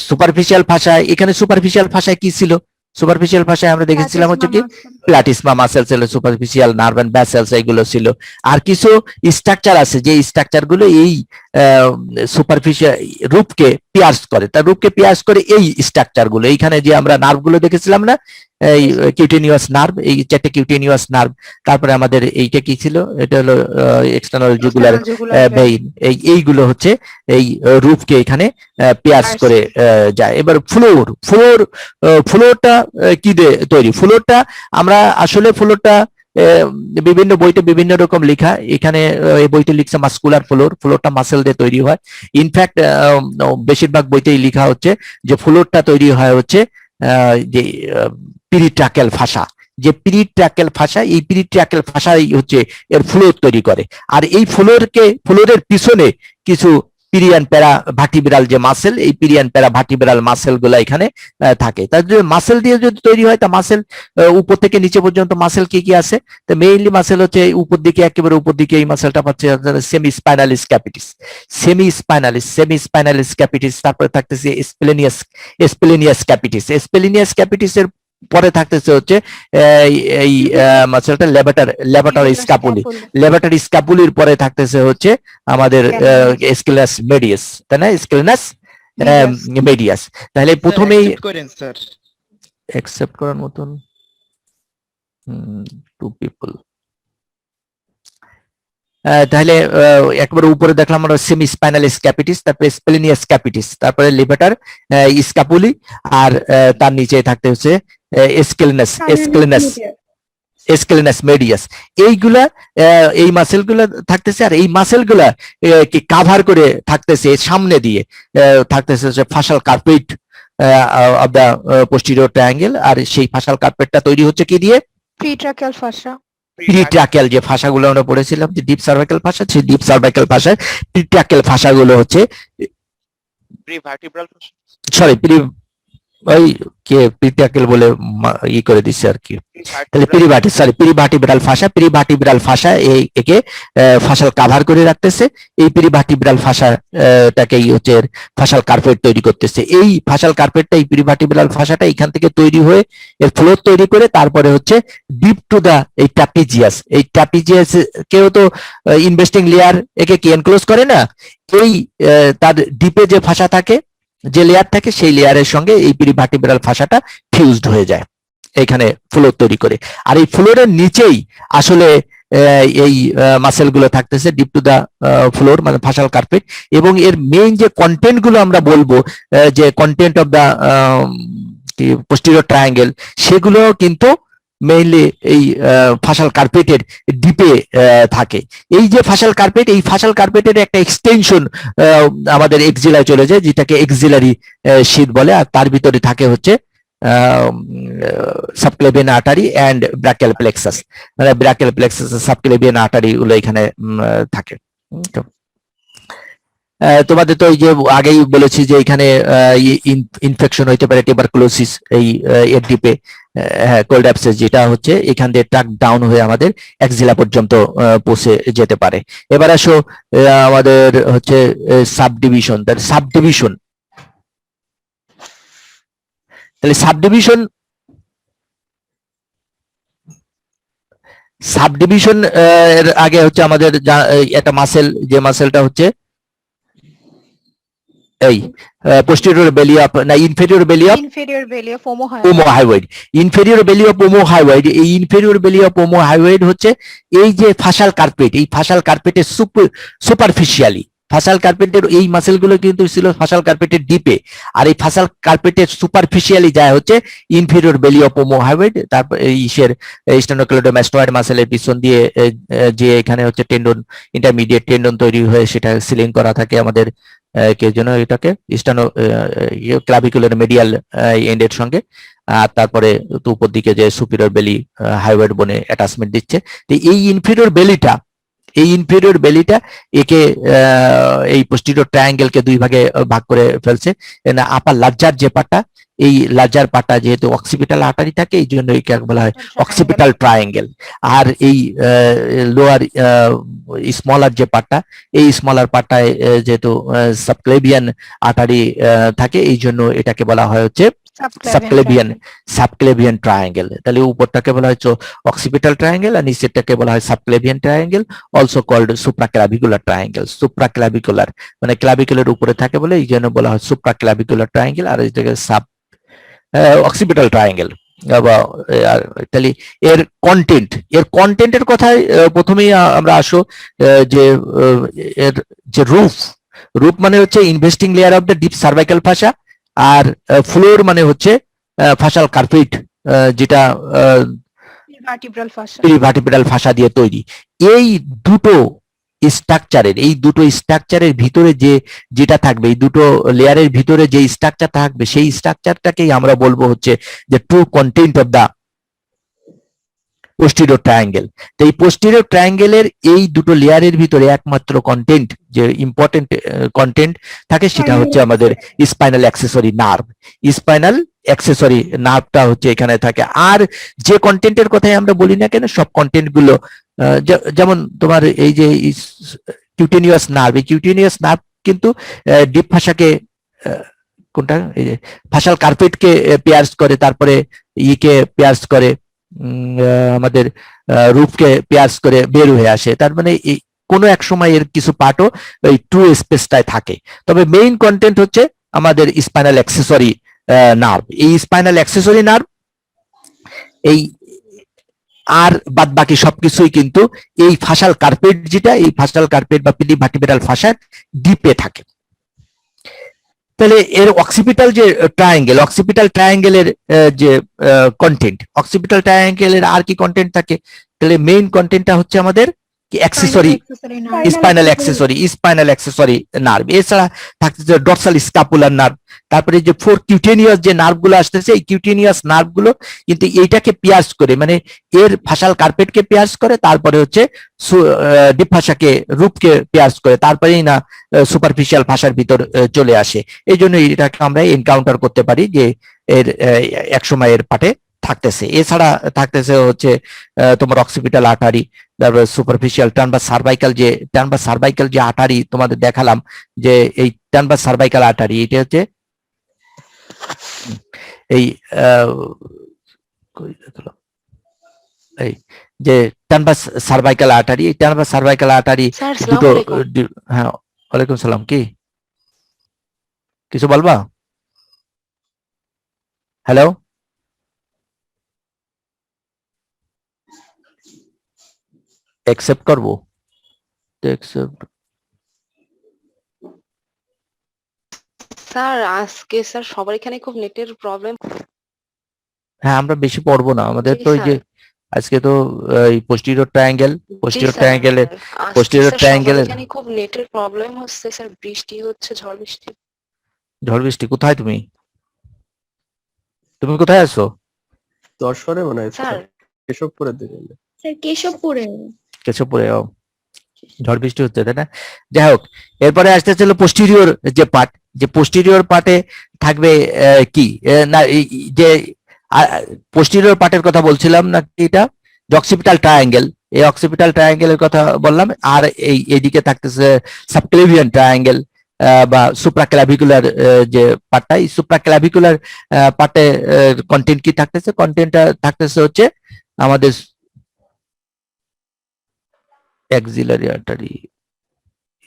সুপারফিশিয়াল ফাসায়, এখানে সুপারফিশিয়াল ফাসায় কি ছিল? সুপারফিশিয়াল ভাষায় আমরা দেখেছিলাম হচ্ছে কি platysma muscles, superficial nerve and vessels, এগুলো ছিল। আর কিছু স্ট্রাকচার আছে যে স্ট্রাকচার গুলো এই সুপারফিশিয়াল রূপকে পিয়ার্স করে, তার রূপকে পিয়ার্স করে এই স্ট্রাকচার গুলো। এইখানে যে আমরা নার্ভ গুলো দেখেছিলাম না, এই কিউটেনিয়াস নার্ভ, এই চারটে কিউটেনিয়াস নার্ভ। তারপরে আমাদের এইটা কি ছিল? এটা হলো এক্সটার্নাল জুগুলার ভেইন। এইগুলো হচ্ছে এই রূপকে এখানে পিয়ার্স করে যায়। এবার ফ্লোরটা কি দিয়ে তৈরি? ফ্লোরটা আমরা আসলে বিভিন্ন বইতে বিভিন্ন রকম লেখা, এখানে এই বইতে লিখছে মাস্কুলার ফ্লোরটা মাসেল দিয়ে তৈরি হয়। ইনফ্যাক্ট বেশিরভাগ বইতেই লেখা হচ্ছে যে ফ্লোরটা তৈরি হয় হচ্ছে যে পিরিট্রাকেল ভাষা, যে পিরিট্রাকেল ভাষা, এই পিরিট্রাকেল ভাষাই হচ্ছে এর ফ্লোর তৈরি করে। আর এই ফ্লোরের পিছনে কিছু পিরিয়ান প্যারা ভার্টিব্রাল যে মাসেল, এই পিরিয়ান প্যারা ভার্টিব্রাল মাসেল গুলা এখানে থাকে। তার যদি মাসেল দিয়ে যদি তৈরি হয়, তা মাসেল উপর থেকে নিচে পর্যন্ত মাসেল কি কি আছে? তো মেইনলি মাসেল হচ্ছে উপর দিকে, একেবারে উপর দিকে এই মাসেলটা পাচ্ছে সেমি স্পাইনালিস ক্যাপিটিস, তারপরে থাকতেছে স্প্লেনিয়াস ক্যাপিটিস এর পরে থাকতেছে হচ্ছে এই মাসেলটা লেবাটারি স্ক্যাপুলির পরে থাকতেছে হচ্ছে আমাদের স্কেলাস মেডিয়াস, তাই না, স্কেলাস মেডিয়াস। তাহলে প্রথমেই অ্যাকসেপ্ট করার মতন টু পিপল। তাহলে একবার উপরে দেখলাম আমরা সেমি স্পাইনালিস ক্যাপিটিস, তারপরে স্প্লেনিয়াস ক্যাপিটিস, তারপরে লিভাটার স্ক্যাপুলি, আর তার নিচে থাকতে হচ্ছে স্কেলেনাস মেডিয়াস। এইগুলা এই মাসেলগুলা থাকতেছে। আর এই মাসেলগুলা কি কাভার করে থাকতেছে সামনে দিয়ে থাকতেছে fascial carpet of the posterior triangle. আর সেই ফাসাল কার্পেটটা তৈরি হচ্ছে কি দিয়ে? প্রিট্রাকিয়াল ফাসা। প্রিট্রাকিয়াল যে ভাষাগুলো আমরা পড়েছিলাম যে ডিপ সার্ভাইকাল ভাষা, সেই ডিপ সার্ভাইকাল ভাষায় প্রিট্রাকিয়াল ভাষাগুলো হচ্ছে ওই কে প্রিট্রাকিয়াল বলে করে দিচ্ছে আর কি। তাহলে প্রিভার্টিব্রাল ভাষা একে ফাসাল কাভার করে রাখতেছে। এই প্রিভার্টিব্রাল ভাষাটাকেই হচ্ছে ফাসাল কার্পেট তৈরি করতেছে। এই ফাসাল কার্পেটটা, এই প্রিভার্টিব্রাল ভাষাটা এখান থেকে তৈরি হয়ে এর ফ্লোর তৈরি করে তারপরে হচ্ছে ডিপ টু দা এই ট্রাপিজিয়াস কেও তো ইনভেস্টিং লেয়ার একে কি এনক্লোজ করে না, এই তার ডিপে যে ভাষা থাকে, যে লেয়ার থাকে, সেই লেয়ারের সঙ্গে এই প্রিভার্টিব্রাল ভাষাটা ফিউজড হয়ে যায়, এখানে ফ্লোর তৈরি করে। আর এই ফ্লোরের নিচেই আসলে এই মাসেল গুলো থাকতেছে ডিপ টু দা ফ্লোর, মানে ফাসাল কার্পেট। এবং এর মেইন যে কন্টেন্ট গুলো আমরা বলবো, যে content of the posterior triangle, সেগুলো কিন্তু মেইনলি এই ফাসাল কার্পেটের ডিপে থাকে। এই যে ফাসাল কার্পেট, এই ফাসাল কার্পেটের একটা এক্সটেনশন আমাদের এক্সিলায় চলে যায়, যেটাকে এক্সিলারি শীথ বলে। আর তার ভিতরে থাকে হচ্ছে subclavian artery and brachial plexus, মানে ব্রাকিয়াল প্লেক্সাস সাবক্লেভিয়ান আর্টারি গুলো এখানে থাকে। তোমাদের তো ওই যে আগেই বলেছি যে এখানে ইনফেকশন হইতে পারে, টিউবারকুলোসিস এই এর ডিপে, হ্যাঁ কোল্ড অ্যাবসেস যেটা হচ্ছে এখান দিয়ে ট্রাক ডাউন হয়ে আমাদের এক্সিলা পর্যন্ত পৌঁছে যেতে পারে। এবার আসো আমাদের হচ্ছে সাবডিভিশন, সাবডিভিশন, তাহলে সাবডিভিশন সাবডিভিশন এর আগে হচ্ছে আমাদের একটা মাসেল, যে মাসেলটা হচ্ছে এই পোস্টেরিয়র বেলি অফ না inferior belly of Inferior belly of omohyoid, inferior belly of omohyoid. এই ইনফেরিয়র বেলি অফ ওমোহাইওয়েড হচ্ছে এই যে ফাসাল কার্পেট, এই ফাসাল কার্পেটের সুপারফিশিয়ালি, ফাসাল কার্পেটের এই মাসেলগুলো কিন্তু ছিল ফাসাল কার্পেটের ডিপে, আর এই ফাসাল কার্পেটের সুপারফিশিয়ালি যায় হচ্ছে ইনফেরিয়র বেলি অফ ওমোহাইওয়েড। তারপর ইসের স্টেনোক্লেডোমাস্টয়েড মাসেলের পিছন দিয়ে যে এখানে হচ্ছে টেন্ডন, ইন্টারমিডিয়েট টেন্ডন তৈরি হয়ে সেটা সিলিং করা থাকে আমাদের কে জন্য এটাকে স্টানো ক্লাভিকুলার মিডিয়াল এন্ডের সঙ্গে, আর তারপরে তো উপর দিকে যে সুপিরিয়র বেলি হাইওয়েড বনে অ্যাটাচমেন্ট দিচ্ছে। তো এই ইনফেরিয়র বেলিটা একে এই পোস্টেরিয়র ট্রায়াঙ্গেলকে দুই ভাগে ভাগ করে ফেলছে। আপার লার্জার যে পার্টটা, এই লার্জার পার্টটা যেহেতু অক্সিপিটাল আর্টারি থাকে এই জন্য একে বলা হয় অক্সিপিটাল ট্রায়াঙ্গেল, আর এই লোয়ার স্মলার যে পার্টটা, এই স্মলার পার্টটায় যেহেতু সাবক্লেভিয়ান আর্টারি থাকে এই জন্য এটাকে বলা হয় হচ্ছে সাবক্লেভিয়ান ট্রায়াঙ্গেল। তাহলে উপরটাকে বলা হচ্ছে অক্সিপিটাল ট্রায়াঙ্গেল আর নিচেরটাকে বলা হয় subclavian triangle, also called supraclavicular triangle. Supraclavicular মানে ক্লাভিকুলার উপরে থাকে বলে এই জন্য বলা হয় সুপ্রাক্লাভিকুলার ট্রায়াঙ্গেল, আর এটাকে সাব অক্সিপিটাল ট্রায়াঙ্গেল। তাহলে এর কন্টেন্টের কথায় প্রথমেই আমরা আসো যে এর যে রুফ মানে হচ্ছে investing layer of the deep cervical fascia, আর ফ্লোর মানে হচ্ছে ফাসাল কার্পেট যেটা ভার্টিব্রাল ফাসা দিয়ে তৈরি। এই দুটো স্ট্রাকচারের ভিতরে যেটা থাকবে, এই দুটো লেয়ারের ভিতরে যে স্ট্রাকচার থাকবে সেই স্ট্রাকচারটাকেই আমরা বলবো হচ্ছে যে true content of the posterior triangle. তো এই পোস্টেরিয়র ট্রায়াঙ্গেলের এই দুটো লেয়ারের ভিতরে একমাত্র কন্টেন্ট, যে ইম্পর্টেন্ট কন্টেন্ট থাকে সেটা হচ্ছে আমাদের spinal accessory nerve. Spinal accessory নার্ভটা হচ্ছে এখানে থাকে। আর যে কন্টেন্টের কথাই আমরা বলি না কেন, সব কন্টেন্ট গুলো যেমন তোমার এই যে কিউটেনিয়াস নার্ভ, এই কিউটেনিয়াস নার্ভ কিন্তু ডিপ ফাসাকে কোনটা এই যে ফাসাল কার্পেটকে পেয়ার্স করে, তারপরে ইকে পেয়ার্স করে, আমাদের রুফকে পেয়ার্স করে বের হয়ে আসে। তার মানে কোনো এক সময় এর কিছু পার্টও ওই ট্রু স্পেসটায় থাকে। তবে মেইন কন্টেন্ট হচ্ছে আমাদের স্পাইনাল অ্যাক্সেসরি নার্ভ। এই স্পাইনাল অ্যাক্সেসরি নার্ভ এই আর বাদ বাকি সবকিছুই কিন্তু এই ফাসাল কার্পেট, যেটা এই ফাসাল কার্পেট বা পিলিভার্টিব্রাল ফাসার ডিপে থাকে। তাহলে এর অক্সিপিটাল যে ট্রায়াঙ্গেলের যে কন্টেন্ট, অক্সিপিটাল ট্রায়াঙ্গেলের আর কি কন্টেন্ট থাকে, তাহলে মেইন কন্টেন্টটা হচ্ছে আমাদের অ্যাক্সেসরি স্পাইনাল অ্যাক্সেসরি নার্ভ। এছাড়া থাকতেছে ডরসাল স্ক্যাপুলার নার্ভ। তারপরে যে 4 কিউটেনিয়াস যে নার্ভ গুলো আসতেছে, এই কিউটেনিয়াস নার্ভ গুলো কিন্তু এইটাকে পিয়ার্স করে, মানে এর ফাসাল কার্পেটকে পিয়ার্স করে, তারপরে হচ্ছে ডিপ ফাসাকে, রূপকে পিয়ার্স করে, তারপরেই না সুপারফিশিয়াল ফাসার ভিতর চলে আসে। এই জন্য এটাকে আমরা এনকাউন্টার করতে পারি যে এর একসময় এর পাটে থাকতেছে। এছাড়া থাকতেছে হচ্ছে তোমার অক্সিপিটাল আর্টারি, তারপরে সুপারফিশিয়াল টার্নবাস সার্ভাইকাল যে আর্টারি তোমাদের দেখালাম, যে এই টার্নবাস সার্ভাইকাল আর্টারি এটা হচ্ছে এই এই যে টার্নবাস সার্ভাইকাল আর্টারি, এই টার্নবাস সার্ভাইকাল আর্টারি দুটো। হ্যাঁ, ওয়ালাইকুম সালাম। কি কিছু বলবা? হ্যালো, অ্যাকসেপ্ট করবো? অ্যাকসেপ্ট। স্যার আজকে স্যার সবার এখানে খুব নেটের প্রবলেম। হ্যাঁ, আমরা বেশি পড়বো না, আমাদের তো এই যে আজকে তো এই পোস্টেরিয়র ট্রায়াঙ্গেলের এখানে খুব নেটের প্রবলেম হচ্ছে স্যার, বৃষ্টি হচ্ছে, ঝড় বৃষ্টি। কোথায় তুমি কোথায় আছো? দর্শনে মনে হয় স্যার কেশবপুরের দিকে। স্যার কেশবপুরে। কেশবপুরে। ঝড় বৃষ্টি হচ্ছে, তাই না? যাই হোক, এরপরে আসতেছিল পোস্টিরিয়র যে পার্ট, যে পোস্টিরিয়র পার্টে থাকবে কি না যে পোস্টিরিয়র পার্টের কথা বলছিলাম না কি, এটা যে অক্সিপিটাল ট্রায়াঙ্গেল, এই অক্সিপিটাল ট্রায়াঙ্গেলের কথা বললাম। আর এইদিকে থাকতেছে সাবক্লেভিয়ান ট্রায়াঙ্গেল বা সুপ্রাক্লাভিকুলার যে পার্টটা, এই সুপ্রাক্লাভিকুলার পার্টে কন্টেন্ট কি থাকতেছে? কন্টেন্টটা থাকতেছে হচ্ছে আমাদের অ্যাক্সিলারি আর্টারি,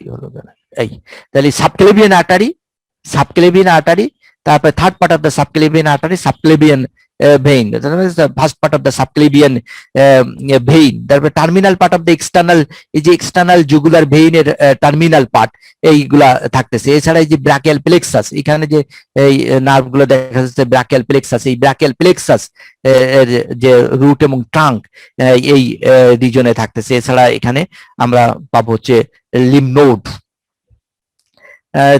হলো কেন এই, তাহলে সাবক্লেভিয়ান আর্টারি, তারপরে third part of the subclavian artery, subclavian vein, first part of the subclavian vein, তারপরে terminal part of the external, এই যে এক্সটার্নাল জুগুলার ভেইনের টার্মিনাল পার্ট, এইগুলা থাকতেছে। এছাড়া এই যে ব্রাকিয়াল প্লেক্সাস, এখানে যে এই নার্ভ গুলো দেখা যাচ্ছে ব্রাকিয়াল প্লেক্সাস, এই ব্রাকিয়াল প্লেক্সাস এর যে রুট এবং ট্রাঙ্ক এই রিজনে থাকতেছে। এছাড়া এখানে আমরা পাবো হচ্ছে লিম্ব নোড।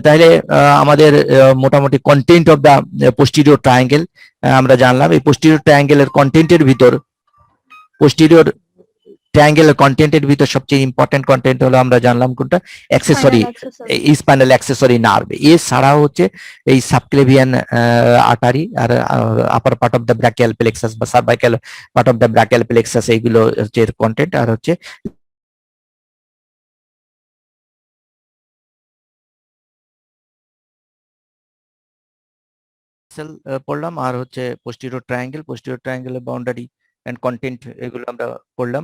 তাহলে আমাদের মোটামুটি content of the posterior triangle আমরা জানলাম। এই পোস্টিরিয়র ট্রায়াঙ্গেলের কন্টেন্টের ভিতর, পোস্টিরিয়র ট্রায়াঙ্গেলের কন্টেন্টের ভিতর সবচেয়ে ইম্পর্টেন্ট কন্টেন্ট হলো আমরা জানলাম কোনটা, অ্যাক্সেসরি, স্পাইনাল অ্যাক্সেসরি নার্ভ। এছাড়াও হচ্ছে এই সাবক্লেভিয়ান আর্টারি আর upper part of the brachial plexus বা cervical part of the brachial plexus, এইগুলো হচ্ছে এর কন্টেন্ট। আর হচ্ছে পড়লাম, আর হচ্ছে পোস্টিরিয়র ট্রায়াঙ্গেলের বাউন্ডারি এন্ড কন্টেন্ট, এগুলো আমরা পড়লাম।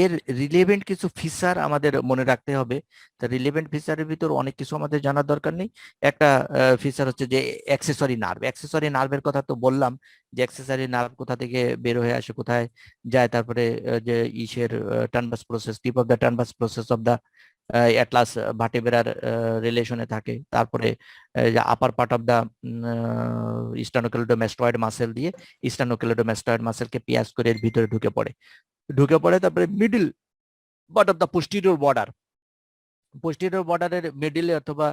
এর রিলেভেন্ট কিছু ফিচার আমাদের মনে রাখতে হবে। তা রিলেভেন্ট ফিচারের ভিতর অনেক কিছু আমাদের জানার দরকার নেই। একটা ফিচার হচ্ছে যে অ্যাক্সেসরি নার্ভের কথা তো বললাম, যে অ্যাক্সেসরি নার্ভ কোথা থেকে বের হয়ে আসে, কোথায় যায়, তারপরে যে ইসের transverse process, tip of the transverse process of the atlas ভার্টেব্রার রিলেশনে থাকে। তারপরে upper part of the sternocleidomastoid muscle দিয়ে স্টার্নোক্লেডোমাস্টয়েড মাসেলকে পিয়াস করে এর ভিতরে ঢুকে পড়ে। তারপরে middle part of the posterior বর্ডারের মিডিলে অথবা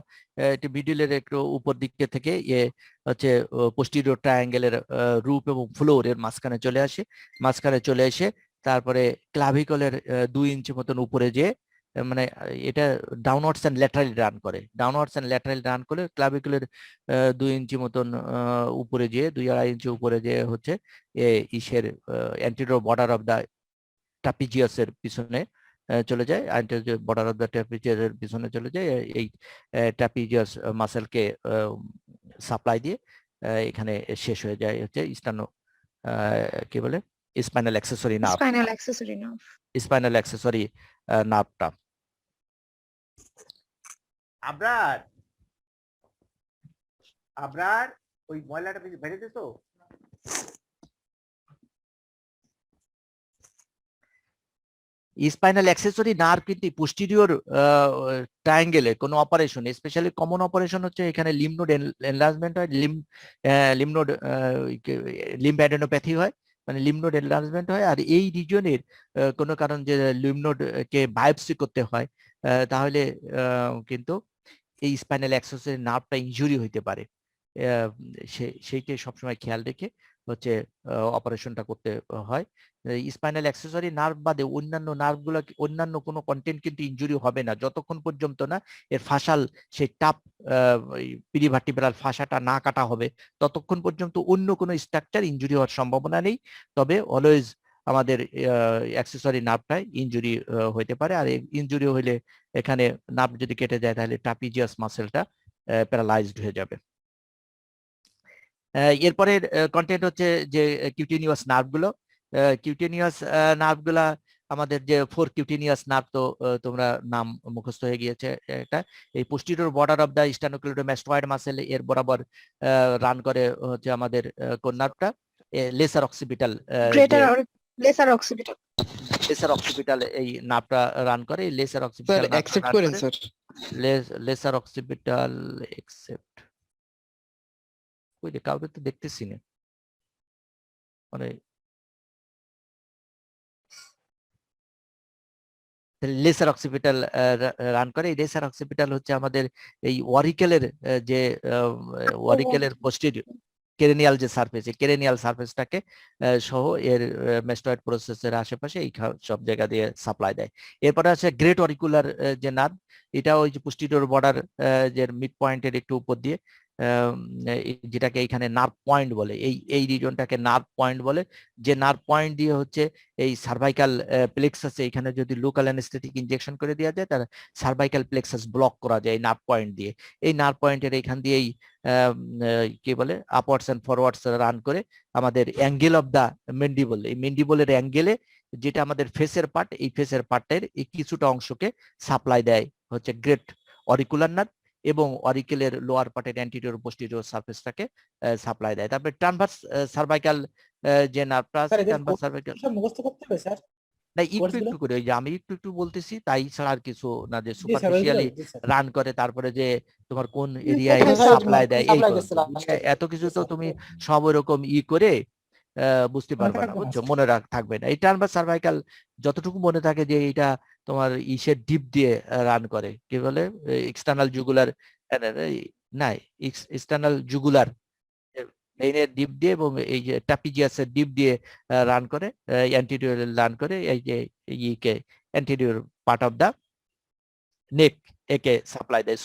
মিডিলের একটু উপর দিক থেকে হচ্ছে পোস্টিরিয়র ট্রায়াঙ্গেলের রূপ এবং ফ্লোর এর মাঝখানে চলে এসে তারপরে ক্লাভিকলের 2 ইঞ্চি মতন উপরে যে, মানে এটা ডাউনওয়ার্ডস এন্ড ল্যাটারালি রান করে ক্লাভিকুলের 2 ইঞ্চি মতন উপরে যেয়ে, 2-2.5 ইঞ্চি উপরে যে হচ্ছে ইসের anterior border of the trapezius এর পিছনে চলে যায়, anterior border of the trapezius এর পিছনে চলে যায়। এই ট্রাপিজিয়াস মাসেলকে সাপ্লাই দিয়ে এখানে শেষ হয়ে যায় হচ্ছে কি বলে, স্পাইনাল অ্যাক্সেসরি নার্ভটা। আবরার ওই ময়লাটা বেড়ে দিত। স্পাইনাল অ্যাক্সেসরি নার্ভ কিন্তু পোস্টিরিয়র ট্রায়াঙ্গেলে কোনো অপারেশন, স্পেশালি কমন অপারেশন হচ্ছে এখানে লিম্ব নোড এনলার্জমেন্ট হয়, লিম্ব অ্যাডেনোপ্যাথি হয়, মানে লিম্ব নোড এনলার্জমেন্ট হয়। আর এই রিজনের কোনো কারণ যে লিম্ব নোড কে বায়োপসি করতে হয়, তাহলে কিন্তু এই স্পাইনাল অ্যাক্সেসরি নার্ভটা ইনজুরি হইতে পারে। সেইটাই সবসময় খেয়াল রেখে হচ্ছে অপারেশনটা করতে হয়। স্পাইনাল অ্যাক্সেসরি নার্ভ বাদে অন্যান্য নার্ভগুলো, অন্যান্য কোনো কন্টেন্ট কিন্তু ইনজুরি হবে না যতক্ষণ পর্যন্ত না এর ফাসাল, সেই টাপ পিরিভার্টিব্রাল ফাসাটা না কাটা হবে, ততক্ষণ পর্যন্ত অন্য কোনো স্ট্রাকচার ইনজুরি হওয়ার সম্ভাবনা নেই। তবে অলওয়েজ আমাদের অ্যাক্সেসরি নার্ভটাই ইনজুরি হইতে পারে। আর ইনজুরি হইলে এখানে নার্ভ যদি কেটে যায় তাহলে ট্রাপিজিয়াস মাসেলটা প্যারালাইজড হয়ে যাবে। এরপরে কন্টেন্ট হচ্ছে যে কিউটেনিয়াস নার্ভগুলা, আমাদের যে 4 কিউটেনিয়াস নার্ভ, তো তোমরা নাম মুখস্থ হয়ে গিয়েছে। এটা এই posterior border of the sternocleidomastoid muscle এর বরাবর রান করে হচ্ছে আমাদের কোন নার্ভটা, লেসার অক্সিপিটাল এই নার্ভটা রান করে। লেসার অক্সিপিটাল অ্যাকসেপ্ট ওই যে কাউকে তো দেখতেছি না, মানে লেসার অক্সিপিটাল রান করে। এই লেসার অক্সিপিটাল হচ্ছে আমাদের এই ওয়ারিকেলের যে ওয়ারিকেলের পোস্টেরিয়র কেরেনিয়াল যে সারফেস, এই কেরেনিয়াল সারফেসটাকে সহ এর ম্যাস্টয়েড প্রসেসের আশেপাশে এই সব জায়গা দিয়ে সাপ্লাই দেয়। এরপরে আছে গ্রেট অরিকুলার যে নার্ভ, এটা ওই যে পোস্টিরিয়র বর্ডার যে মিড পয়েন্টের একটু উপর দিয়ে, যেটাকে এইখানে নার্ভ পয়েন্ট বলে, এই রিজনটাকে নার্ভ পয়েন্ট বলে, যে নার্ভ পয়েন্ট দিয়ে হচ্ছে এই সার্ভাইকাল প্লেক্সাসে এখানে যদি লোকাল অ্যানেস্থেটিক ইনজেকশন করে দেওয়া যায়, তার সার্ভাইকাল প্লেক্সাস ব্লক করা যায় এই নার্ভ পয়েন্ট দিয়ে। এই নার্ভ পয়েন্টের এখান দিয়েই কি বলে আপওয়ার্ডস এন্ড ফরওয়ার্ডস রান করে আমাদের অ্যাঙ্গেল অফ দা মেন্ডিবল, এই মেন্ডিবলের অ্যাঙ্গেলে যেটা আমাদের ফেসের পার্ট, এই ফেসের পার্টের এই কিছুটা অংশকে সাপ্লাই দেয় হচ্ছে গ্রেট অরিকুলার নার্ভ, এবং অরিকেলের লোয়ার পার্টের অ্যান্টিরিয়র পোস্টেরিয়র সারফেসটাকে সাপ্লাই দেয়। তারপরে ট্রান্সভার্স সার্ভাইকাল যে নার্ভটা আছে, ট্রান্সভার্স সার্ভাইকাল মুখস্থ করতে হবে স্যার? না, একটু করে, ওই যে আমি একটু বলতেছি, তাই ছাড়া আর কিছু না, যে সুপারফিশিয়ালি রান করে তারপরে যে তোমার কোন এরিয়ায় সাপ্লাই দেয়, এই এত কিছু তো তুমি সব ওরকম করে বুঝতে পারবে না, বুঝছো, মনে থাকবে না। এই ট্রান্সভার্স সার্ভাইকাল যতটুকু মনে থাকে যে এটা তোমার ইসের ডিপ দিয়ে রান করে, কি বলে এক্সটার্নাল জুগুলার, না এক্সটার্নাল জুগুলার ভেইনের ডিপ দিয়ে, এবং এই যে ট্রাপিজিয়াসের ডিপ দিয়ে রান করে, অ্যান্টিরিয়র রান করে এই যে ইকে অ্যান্টিরিয়র পার্ট অফ দা নেক, একে সাপ্লাই দেয়।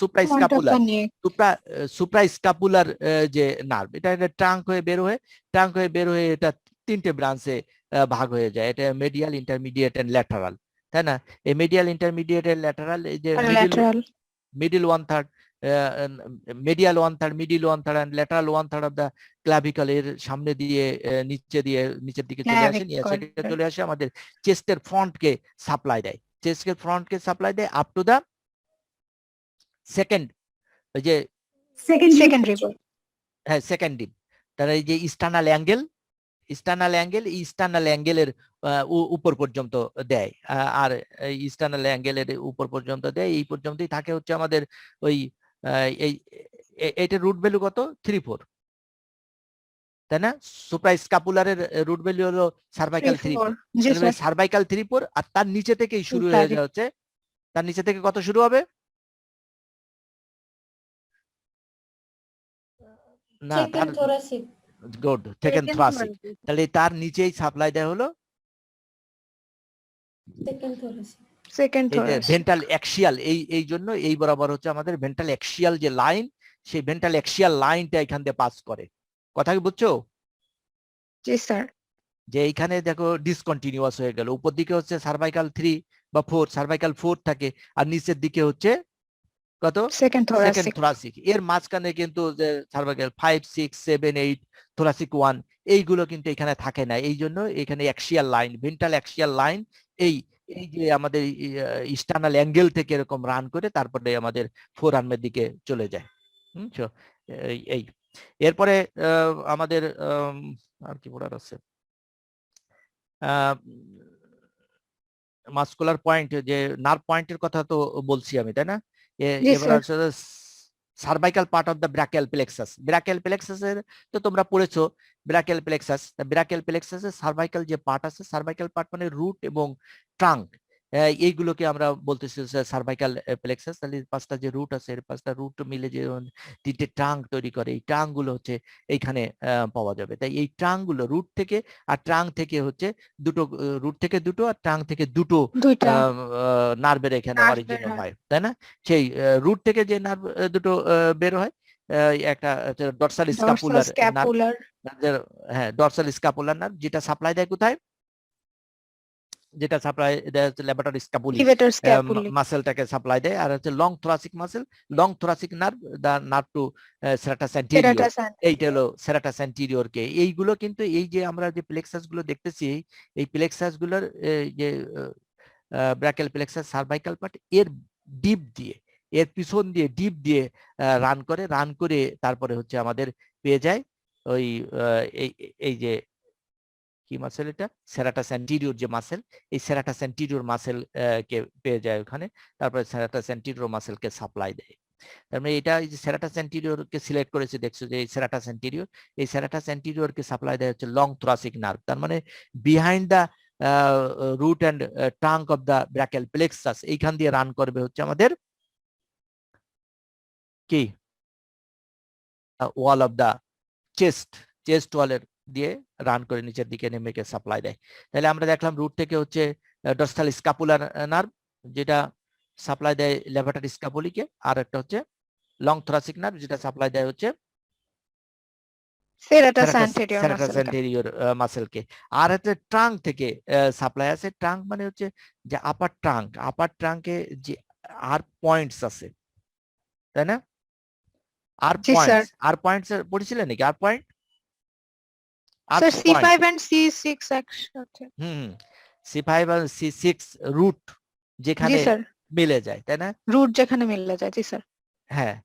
সুপ্রাস্কাপুলার যে নার্ভ, এটা ট্রাঙ্ক হয়ে বের হয়ে এটা তিনটে ব্রাঞ্চে ভাগ হয়ে যায়। এটা মিডিয়াল, ইন্টারমিডিয়েট এন্ড ল্যাটারাল, তাই না? এই মিডিয়াল, ইন্টারমিডিয়েট এন্ড ল্যাটারাল, এই যে middle 1/3, medial 1/3, middle 1/3 and lateral 1/3 of the clavicle এর সামনে দিয়ে নিচের দিকে চলে আসে, চলে আসে আমাদের চেস্টের ফ্রন্টকে সাপ্লাই দেয়, চেস্টের ফ্রন্টকে সাপ্লাই দেয় আপ টু দা সেকেন্ড, ওই যে সেকেন্ড ডিপ, তার এই যে ইস্টার্নাল অ্যাঙ্গেলের উপর পর্যন্ত দেয়, আর ইস্টার্নাল অ্যাঙ্গেলের উপর পর্যন্ত দেয়, এই পর্যন্তই থাকে হচ্ছে আমাদের ওই এইটার রুট ভ্যালু কত, 3-4, তাই না? সুপ্রাস্কাপুলারের রুট ভ্যালু হলো সার্ভাইকাল 3-4, সার্ভাইকাল 3-4, আর তার নিচে থেকেই শুরু হয়ে যাচ্ছে, তার নিচে থেকে কত শুরু হবে না, তার গুড, সেকেন্ড থোরাসিক, তাহলে তার নিচেই সাপ্লাই দেয় হলো ভেন্ট্রাল অ্যাক্সিয়াল। এই জন্য এই বরাবর হচ্ছে আমাদের ভেন্ট্রাল অ্যাক্সিয়াল যে লাইন, সেই ভেন্ট্রাল অ্যাক্সিয়াল লাইনটা এখান দিয়ে পাস করে। কথা কি বুঝছো? জি স্যার। যে এইখানে দেখো ডিসকন্টিনিউয়াস হয়ে গেল, উপর দিকে হচ্ছে সার্ভাইকাল 3 বা 4, সার্ভাইকাল 4 থাকে, আর নিচের দিকে হচ্ছে কত, সেকেন্ড থোরাসিক। এর মাঝখানে কিন্তু যে সার্ভাইকাল 5, 6, 7, 8, থোরাসিক 1, এইগুলো কিন্তু এখানে থাকে না। এই জন্য এখানে axial line, ventral axial line এই যে আমাদের ইস্টার্নাল অ্যাঙ্গেল থেকে এরকম রান করে তারপরে আমাদের ফোর আর্মের দিকে চলে যায়। এই এরপরে আমাদের আর কি বলার আছে, মাসকুলার পয়েন্ট, যে নার্ভ পয়েন্টের কথা তো বলছি আমি, তাই না? এবার আছে cervical part of the brachial plexus. Brachial প্লেক্সাসের তো তোমরা পড়েছো, ব্রাকিয়াল প্লেক্সাসের সার্ভাইকাল যে পার্ট আছে, সার্ভাইকাল পার্ট মানে রুট এবং ট্রাঙ্ক, এইগুলোকে আমরা বলতেছি সার্ভাইকাল প্লেক্সাস। তাহলে 5টা যে রুট আছে, 5টা রুট মিলে যে 3টে ট্রাঙ্ক তৈরি করে, এই ট্রাঙ্ক গুলো হচ্ছে এইখানে পাওয়া যাবে। তাই এই ট্রাঙ্ক গুলো রুট থেকে আর ট্রাঙ্ক থেকে হচ্ছে দুটো, রুট থেকে দুটো আর ট্রাঙ্ক থেকে দুটো নার্ভের এখানে অরিজিন হয়, তাই না? সেই রুট থেকে যে নার্ভ দুটো বের হয়, একটা ডরসাল স্ক্যাপুলার নার্ভ, হ্যাঁ ডরসাল স্ক্যাপুলার নার্ভ, যেটা সাপ্লাই দেয় কোথায়, যেটা সাপ্লাই দেয় হচ্ছে লেভাটার স্ক্যাপুলি মাসেলটাকে সাপ্লাই দেয়, আর হচ্ছে লং থোরাসিক নার্ভ, দা নার্ভ টু সেরাটাস অ্যান্টেরিয়র, এইটা হলো সেরাটাস অ্যান্টেরিয়র কে। এইগুলো কিন্তু এই যে আমরা যে প্লেক্সাস গুলো দেখতেছি, এই প্লেক্সাস গুলোর যে ব্রাকিয়াল প্লেক্সাস সার্ভাইকাল পার্ট, এর ডিপ দিয়ে, এর পিছন দিয়ে ডিপ দিয়ে রান করে তারপরে হচ্ছে আমাদের পেয়ে যায় ওই এই যে কি মাসেল, এটা সেরাটাস অ্যান্টেরিয়র যে মাসেল, এই সেরাটাস অ্যান্টেরিয়র মাসেল কে পেয়ে যায় ওখানে, তারপরে সেরাটাস অ্যান্টেরিয়র মাসেলকে সাপ্লাই দেয়। তার মানে এটা এই যে সেরাটাস অ্যান্টেরিয়র কে সিলেক্ট করেছে, দেখছো যে এই সেরাটাস অ্যান্টেরিয়র কে সাপ্লাই দেয় হচ্ছে লং থোরাসিক নার্ভ। তার মানে behind the root and trunk of the brachial plexus, এইখান দিয়ে রান করবে হচ্ছে আমাদের কি ওয়াল অফ দা চেস্ট ওয়ালের দিয়ে রান করে নিচের দিকে নেমে সাপ্লাই দেয়। তাহলে আমরা দেখলাম রুট থেকে হচ্ছে ডর্সাল স্ক্যাপুলার নার্ভ, যেটা সাপ্লাই দেয় লেভাটার স্ক্যাপুলিকে, আর একটা হচ্ছে লং থোরাসিক নার্ভ, যেটা সাপ্লাই দেয় হচ্ছে serratus anterior স্যারাটাস muscle. অ্যান্টেরিয়র মাসেলকে। আর একটা ট্রাঙ্ক থেকে সাপ্লাই আছে। ট্রাঙ্ক মানে হচ্ছে যে আপার ট্রাঙ্কে যে আর পয়েন্টস আছে, তাই না? আর জি, স্যার। পয়েন্টস পড়েছিলেন নাকি? আর point, Sir, C5 and C6 একসাথে। C5 আর C6 রুট জি যেখানে স্যার, মিলে যায়, তাই না? রুট যেখানে মিলে যায়, জি স্যার। হ্যাঁ,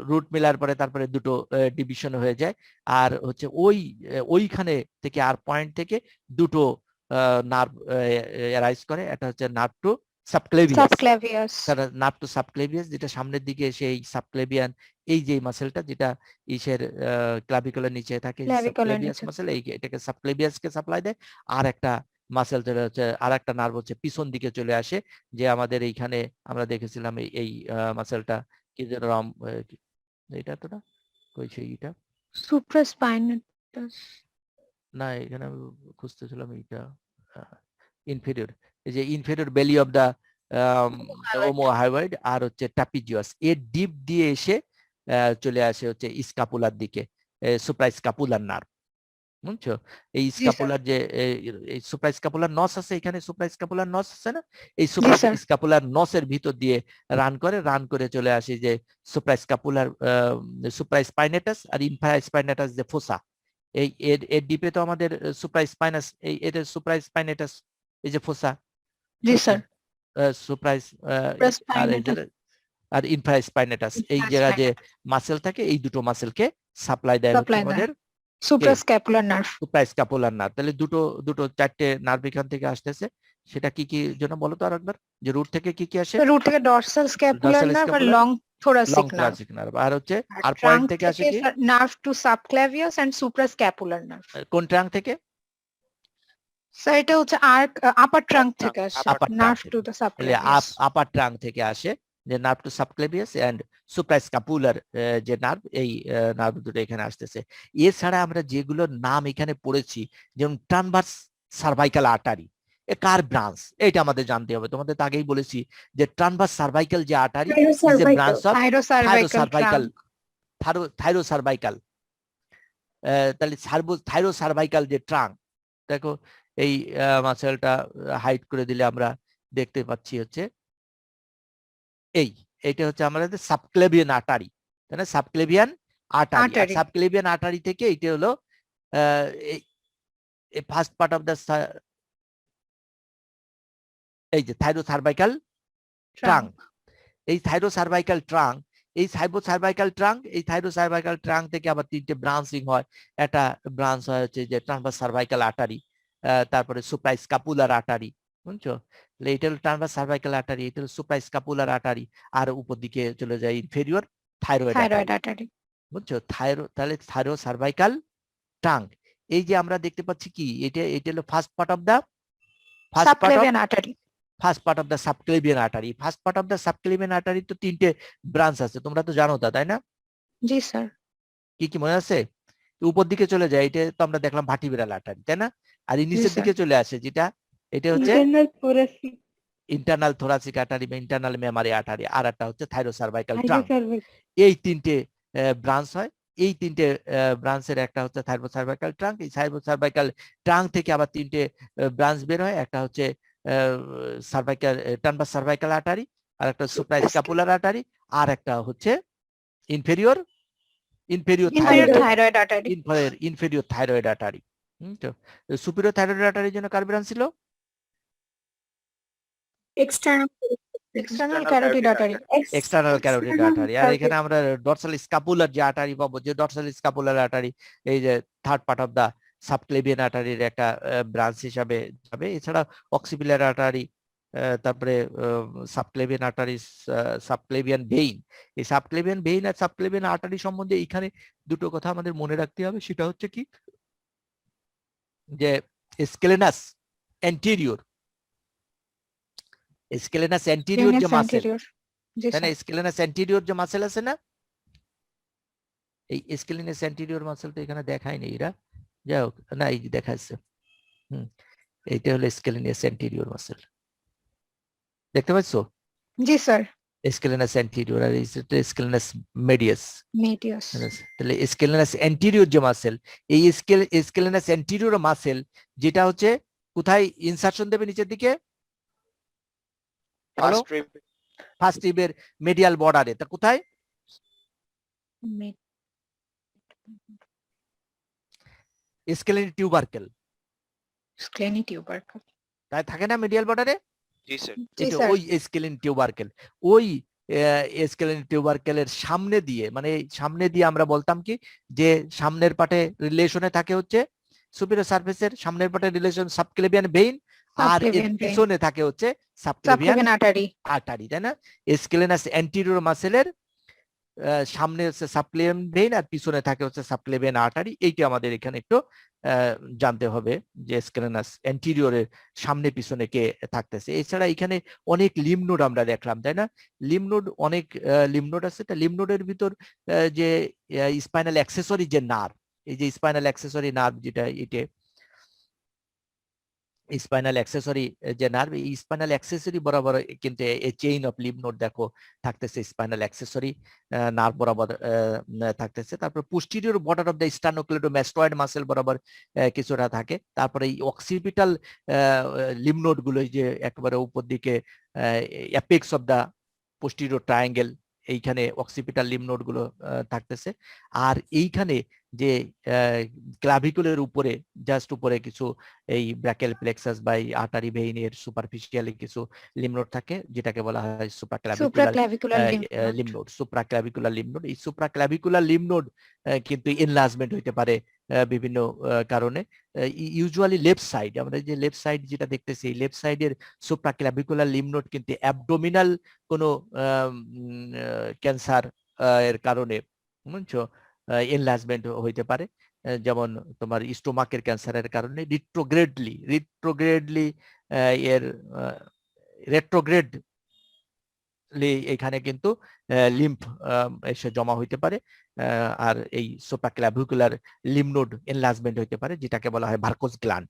রুট মিলার পরে তারপরে দুটো ডিভিশন হয়ে যায়। আর হচ্ছে ওইখানে থেকে আর পয়েন্ট থেকে দুটো নার্ভ অ্যারাইজ করে। এটা হচ্ছে নার্ভ টু সাবক্লেভিয়াস। নার্ভ টু সাবক্লেভিয়াস, যেটা সামনের দিকে সেই সাবক্লেভিয়ান, এই যে মাসেলটা যেটা ইসের ক্লাভিকুলার নিচে থাকে, Clavicular সাবক্লেভিয়াস নিচে। মাসেল, এটাকে সাবক্লেভিয়াসকে সাপ্লাই দেয়। আর একটা মাসেল যেটা হচ্ছে, আর একটা নার্ভ হচ্ছে পিছন দিকে চলে আসে, যে আমাদের এইখানে আমরা দেখেছিলাম এই মাসেলটা কি যেন এটা তো না, কই সেইটা সুপ্রাস্পাইনাটাস। না, এখানে আমি খুঁজতেছিলাম এইটা ইনফেরিয়র, এই যে ইনফেরিয়র বেলি অফ দা ওমোহাইওয়েড, আর হচ্ছে ট্রাপিজিয়াস, এর ডিপ দিয়ে এসে চলে আসে হচ্ছে স্কাপুলার দিকে, সুপ্রাস্কাপুলার নার্ভ, বুঝছো? এই স্যার। স্কাপুলার যে এই সুপ্রাস্কাপুলার নস আছে, এখানে সুপ্রাস্কাপুলার নস আছে না, এই স্যার। সুপ্রাস্কাপুলার নসের ভিতর দিয়ে রান করে চলে আসে যে সুপ্রাস্কাপুলার সুপ্রাস্পাইনেটাস আর ইনফ্রাস্পাইনেটাস যে ফোসা, এই এর ডিপে তো আমাদের সুপ্রাস্পাইনাস, এই এটা সুপ্রাস্পাইনেটাস, এই যে ফোসা, জি স্যার। সুপ্রাইস Supraspinatus। আর ইনফ্রাস্পাইনেটাস, এই জায়গায় যে মাসেল থাকে, এই দুটো মাসেলকে সাপ্লাই দেয় হচ্ছে Supply দেয়। আমাদের সুপ্রাস্ক্যাপুলার নার্ভ। সুপ্রাস্কাপুলার নার্ভ। তাহলে দুটো চারটে নার্ভ এখান থেকে আসতেছে। সেটা কি কি জন্য বলো তো আরেকবার, যে রুট থেকে কি কি আসে? রুট থেকে ডর্সাল স্ক্যাপুলার Dorsal নার্ভ আর scapular, long long thoracic nerve. Thoracic nerve, আর হচ্ছে আর আর ট্রাঙ্ক পয়েন্ট থেকে আসে কি? Nerve to subclavius and suprascapular nerve. কোন ট্রাঙ্ক থেকে? স্যার, এটা হচ্ছে আপার ট্রাঙ্ক থেকে আসে, আপার নার্ভ ট্রাঙ্ক টু থেকে। দ্য তাহলে সাবক্লেভিয়াস। আপার ট্রাঙ্ক থেকে আসে, যে nerve to subclavius and suprascapular যে নার্ভ, এই নার্ভ দুটো এখানে আসতেছে। এছাড়া আমরা যেগুলোর নাম এখানে পড়েছি, যেমন ট্রানভার্স সার্ভাইকাল আর্টারি, এ কার ব্রাঞ্চ, এটা আমাদের জানতে হবে। তোমাদের তো আগেই বলেছি যে ট্রানভার্স সার্ভাইকাল যে artery is a branch of thyrocervical thyrocervical. তাহলে থাইরোসার্ভাইকাল যে ট্রাঙ্ক, দেখো এই মাসেলটা হাইড করে দিলে আমরা দেখতে পাচ্ছি হচ্ছে এইটা হচ্ছে আমাদের সাবক্লেভিয়ান আর্টারি, তাই না? সাবক্লেভিয়ান আর্টারি, সাবক্লেভিয়ান আর্টারি থেকে এটা হলো এই ফার্স্ট পার্ট অফ দ্য, এই যে থাইরোসার্ভাইকাল ট্রাঙ্ক, এই থাইরোসার্ভাইকাল ট্রাঙ্ক, এই থাইরোসার্ভাইকাল ট্রাঙ্ক থেকে আবার তিনটে ব্রাঞ্চিং হয়। একটা ব্রাঞ্চ হয় হচ্ছে যে ট্রান্সভার্স সার্ভাইকাল আর্টারি, তারপরে সুপ্রাস্কাপুলার আর্টারি, বুঝছো? এটা হলো ট্রান্সভার্স সার্ভাইকাল আর্টারি, এটা হলো সুপ্রাস্কাপুলার আর্টারি, আর উপর দিকে চলে যায় ইনফেরিয়র থাইরয়েড আর্টারি, বুঝছো? তাহলে থাইরোসার্ভাইকাল ট্রাঙ্ক, এই যে আমরা দেখতে পাচ্ছি কি, এটা হলো first part of the subclavian artery. First part of the subclavian artery. First part of the subclavian artery তো তিনটে ব্রাঞ্চ আছে, তোমরা তো জানো তা, তাই না? জি স্যার। কি কি মনে আছে? উপর দিকে চলে যায়, এটা তো আমরা দেখলাম ভার্টিব্রাল আর্টারি, তাই না? আর নিচের দিকে চলে আসে, যেটা এটা হচ্ছে ইন্টারনাল থোরাসিক আর্টারি বা ইন্টারনাল মেমারি আর্টারি, আর একটা হচ্ছে থাইরোসার্ভাইকাল ট্রাঙ্ক। এই তিনটে ব্রাঞ্চ হয়। এই তিনটে ব্রাঞ্চের একটা হচ্ছে থাইরোসার্ভাইকাল ট্রাঙ্ক। এই থাইরোসার্ভাইকাল ট্রাঙ্ক থেকে আবার তিনটে ব্রাঞ্চ বের হয়, একটা হচ্ছে সার্ভাইকাল ট্রান্সভার্স সার্ভাইকাল আর্টারি, আর একটা সুপ্রাস্কাপুলার আর্টারি, আর একটা হচ্ছে inferior thyroid artery. Inferior thyroid artery. তো সুপিরিয়র থাইরয়েড আর্টারির জন্য কার ব্রাঞ্চ ছিল? External carotid artery. External carotid artery. আর এখানে আমরা ডর্সাল স্ক্যাপুলার যে আর্টারি পাবো, যে ডর্সাল স্ক্যাপুলার আর্টারি, এই যে third part of the subclavian আর্টারির একটা ব্রাঞ্চ হিসাবে যাবে। এছাড়া অক্সিপিলার আর্টারি, তারপরে সাবক্লেভিয়ান আর্টারি, সাবক্লেভিয়ান ভেইন। এই সাবক্লেভিয়ান ভেইন আর সাবক্লেভিয়ান আর্টারি সম্বন্ধে এখানে দুটো কথা আমাদের মনে রাখতে হবে। সেটা হচ্ছে কি, যে স্কেলেনাস অ্যান্টেরিয়র যে মাসেল, তাই না? স্কেলেনাস অ্যান্টেরিয়র যে মাসেল আছে না, এই স্কেলিনাস অ্যান্টেরিয়র মাসেল তো এখানে দেখায়নি এরা, যাই হোক, না এই যে দেখাচ্ছে, এইটা হলো স্কেলিনাস অ্যান্টেরিয়র মাসেল, দেখতে পাচ্ছো? জি স্যার। স্কেলিনাস অ্যান্টেরিয়র আর স্কেলিনাস মেডিয়াস। মেডিয়াস। তাহলে স্কেলিনাস অ্যান্টেরিয়র যে মাসেল, এই স্কেলিনাস অ্যান্টেরিয়র মাসেল যেটা হচ্ছে কোথায় ইনসারশন দেবে নিচের দিকে? ফার্স্ট রিবের মেডিয়াল বর্ডারে। তা কোথায়? স্কেলিনি টিউবারকেল। স্কেলিনি টিউবারকেল। তাই থাকে না মিডিয়াল বর্ডারে? জি স্যার। জি এটা স্যার। ওই স্কেলিনি টিউবারকেল, ওই স্কেলিনি টিউবারকেলের সামনে দিয়ে, মানে সামনে দিয়ে আমরা বলতাম কি যে সামনের পাটে রিলেশনে থাকে হচ্ছে সুপিরিয়র সারফেসের সামনের পাটে রিলেশন সাবক্লেভিয়ান ভেইন, আর এর সাবক্লেভিয়ান ভেইন। পিছনে থাকে হচ্ছে সাবক্লেভিয়ান সাবক্লেভিয়ান আর্টারি। আর্টারি, তাই না? স্কেলিনাস অ্যান্টেরিয়র মাসেলের সামনে হচ্ছে সাবক্লেভিয়ান ভেইন আর পিছনে থাকে হচ্ছে সাবক্লেভিয়ান আর্টারি। এইটা আমাদের এখানে একটু জানতে হবে যে স্কেলিনাস অ্যান্টেরিয়রের সামনে পিছনে কে থাকতেছে। এছাড়া এখানে অনেক লিম্ব নোড আমরা দেখলাম, তাই না? লিম্ব নোড, অনেক লিম্ব নোড আছে। তা লিম্ব নোডের ভিতর যে স্পাইনাল অ্যাক্সেসরি যে নার্ভ, এই যে স্পাইনাল অ্যাক্সেসরি নার্ভ যেটা, এটা স্পাইনাল অ্যাক্সেসরি যে নার্ভ, এই স্পাইনাল অ্যাক্সেসরি বরাবর কিন্তু চেইন অফ লিম্ব নোড দেখো থাকতেছে, স্পাইনাল অ্যাক্সেসরি নার্ভ বরাবর থাকতেছে। তারপর posterior border of the sternocleidomastoid muscle বরাবর কিছুটা থাকে। তারপরে এই অক্সিপিটাল লিম্ব নোড গুলো যে একেবারে উপর দিকে apex of the posterior triangle, এইখানে অক্সিপিটাল লিম্ব নোড গুলো থাকতেছে। আর এইখানে যে ক্লাভিকুলের উপরে, জাস্ট উপরে কিছু এই ব্র্যাকেল প্লেক্সাস বা এই আর্টারি ভেইনের সুপারফিশিয়ালি কিছু লিম্ব নোড থাকে, যেটাকে বলা হয় সুপ্রাক্লাভিকুলার লিম্ব নোড। সুপ্রাক্লাভিকুলার লিম্ব নোড, এই সুপ্রাক্লাভিকুলার লিম্ব নোড কিন্তু এনলার্জমেন্ট হইতে পারে বিভিন্ন কারণে। ইউজুয়ালি লেফট সাইড, আমরা যে লেফট সাইড যেটা দেখতেছি, এই লেফট সাইডের সুপ্রাক্লাভিকুলার লিম্ব নোড কিন্তু অ্যাবডোমিনাল কোনো ক্যান্সার এর কারণে, বুঝছো, এনলার্জমেন্ট হইতে পারে। যেমন তোমার স্টোমাকের ক্যান্সারের কারণে রিট্রোগ্রেডলি এর রেট্রোগ্রেড এখানে কিন্তু লিম্ফ এসে জমা হইতে পারে। আর এই সুপ্রাক্লাভিকুলার লিম্ব নোড এনলার্জমেন্ট হইতে পারে, যেটাকে বলা হয় ভার্কোস গ্ল্যান্ড।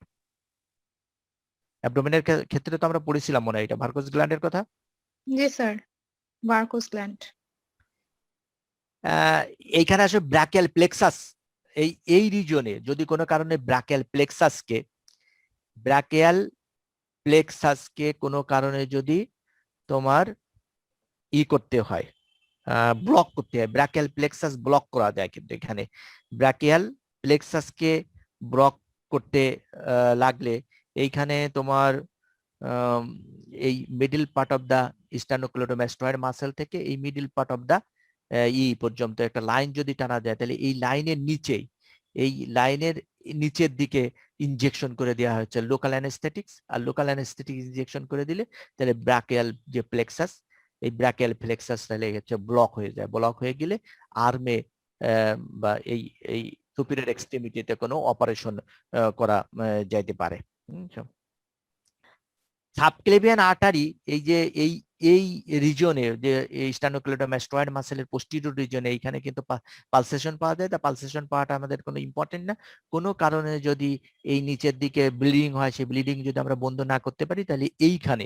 অ্যাবডোমেনের ক্ষেত্রে তো আমরা পড়েছিলাম মনে হয় এটা ভার্কোস গ্ল্যান্ডের কথা। জি স্যার, ভার্কোস গ্ল্যান্ড। এইখানে আসলে ব্রাকিয়াল প্লেক্সাস, এই রিজনে যদি কোনো কারণে ব্রাকিয়াল প্লেক্সাসকে কোনো কারণে যদি তোমার করতে হয়, ব্লক করতে হয়, ব্রাকিয়াল প্লেক্সাস ব্লক করা যায়। কিন্তু এখানে ব্রাকিয়াল প্লেক্সাসকে ব্লক করতে লাগলে এইখানে তোমার এই middle part of the sternocleidomastoid muscle থেকে এই মিডল পার্ট অফ দা পর্যন্ত একটা লাইন যদি টানা যায়, তাহলে এই লাইনের নিচের দিকে ইনজেকশন করে দেওয়া হচ্ছে লোকাল অ্যানেস্থেটিক্স। আর লোকাল অ্যানেস্থেটিক ইনজেকশন করে দিলে তাহলে ব্রাকিয়াল যে প্লেক্সাস, এই ব্রাকিয়াল প্লেক্সাস তাহলে হচ্ছে ব্লক হয়ে যায়। ব্লক হয়ে গেলে আর্মে বা এই সুপিরিয়র এক্সট্রিমিটিতে কোনো অপারেশন করা যাইতে পারে। সাবক্লেভিয়ান আর্টারি, এই যে এই রিজনে যে স্টার্নোক্লেডোমাস্টয়েড মাসেলের পোস্টেরিয়র রিজনে, এইখানে কিন্তু পালসেশন পাওয়া যায়। তা পালসেশন পাওয়াটা আমাদের কোনো ইম্পর্টেন্ট না। কোনো কারণে যদি এই নিচের দিকে ব্লিডিং হয়, সেই ব্লিডিং যদি আমরা বন্ধ না করতে পারি, তাহলে এইখানে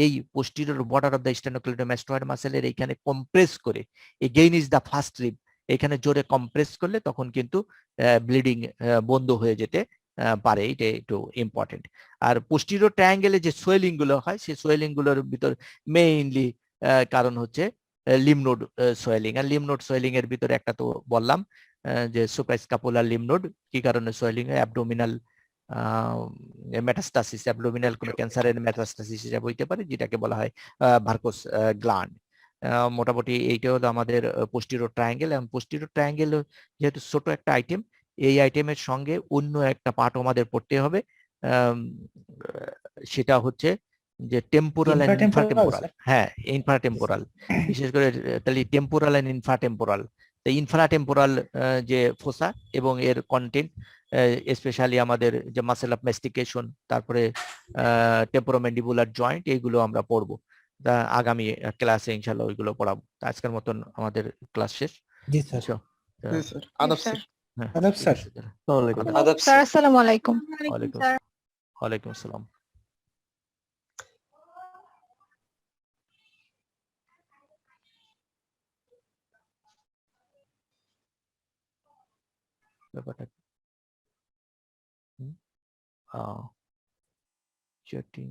এই পোস্টেরিয়র বর্ডার অফ দ্য স্টার্নোক্লেডোমাস্টয়েড মাসেলের এইখানে কম্প্রেস করে, again is the first rib, এখানে জোরে কম্প্রেস করলে তখন কিন্তু ব্লিডিং বন্ধ হয়ে যেতে পারে। এটা একটু ইম্পর্টেন্ট। আর পোস্টেরিয়র ট্রায়াঙ্গেলে যে সোয়েলিং গুলো হয়, সেই সোয়েলিং গুলোর ভিতর মেইনলি কারণ হচ্ছে লিম্ব নোড সোয়েলিং। আর লিম্ব নোড সোয়েলিং এর ভিতরে একটা তো বললাম যে সুপ্রাস্কাপুলার লিম্ব নোড কি কারণে সোয়েলিং হয়, অ্যাবডোমিনাল মেটাস্টাসিস, অ্যাবডোমিনাল কোনো ক্যান্সারের মেটাস্টাসিস হিসাবে হইতে পারে, যেটাকে বলা হয় ভার্কোস গ্ল্যান্ড। মোটামুটি এইটা হলো আমাদের পোস্টেরিয়র ট্রায়াঙ্গেল। এবং পোস্টেরিয়র ট্রায়াঙ্গেল যেহেতু ছোট একটা আইটেম, এই আইটেমের সঙ্গে অন্য একটা পার্ট আমাদের পড়তে হবে, সেটা হচ্ছে যে টেম্পোরাল এন্ড ইনফ্রাটেম্পোরাল। হ্যাঁ, ইনফ্রাটেম্পোরাল, বিশেষ করে তাহলে টেম্পোরাল এন্ড ইনফ্রাটেম্পোরাল। তো ইনফ্রাটেম্পোরাল যে ফোসা এবং এর কন্টেন্ট, স্পেশালি আমাদের যে মাসেল অফ ম্যাস্টিকেশন, তারপরে টেম্পোরোম্যান্ডিবুলার জয়েন্ট, এইগুলো আমরা পড়বো আগামী ক্লাসে ইনশাল্লাহ, ওইগুলো পড়াবো। আজকের মতন আমাদের ক্লাস শেষ। জি স্যার। জি স্যার আদাব sir. স্যার হ্যাঁ, আদাব ঠিক স্যার। আছে, তাহলে। আসসালামু আলাইকুম। আদাব Sir, স্যার assalamu alaikum. ওয়ালাইকুম ওয়ালাইকুম আসসালাম। ব্যাপারটা চ্যাটিং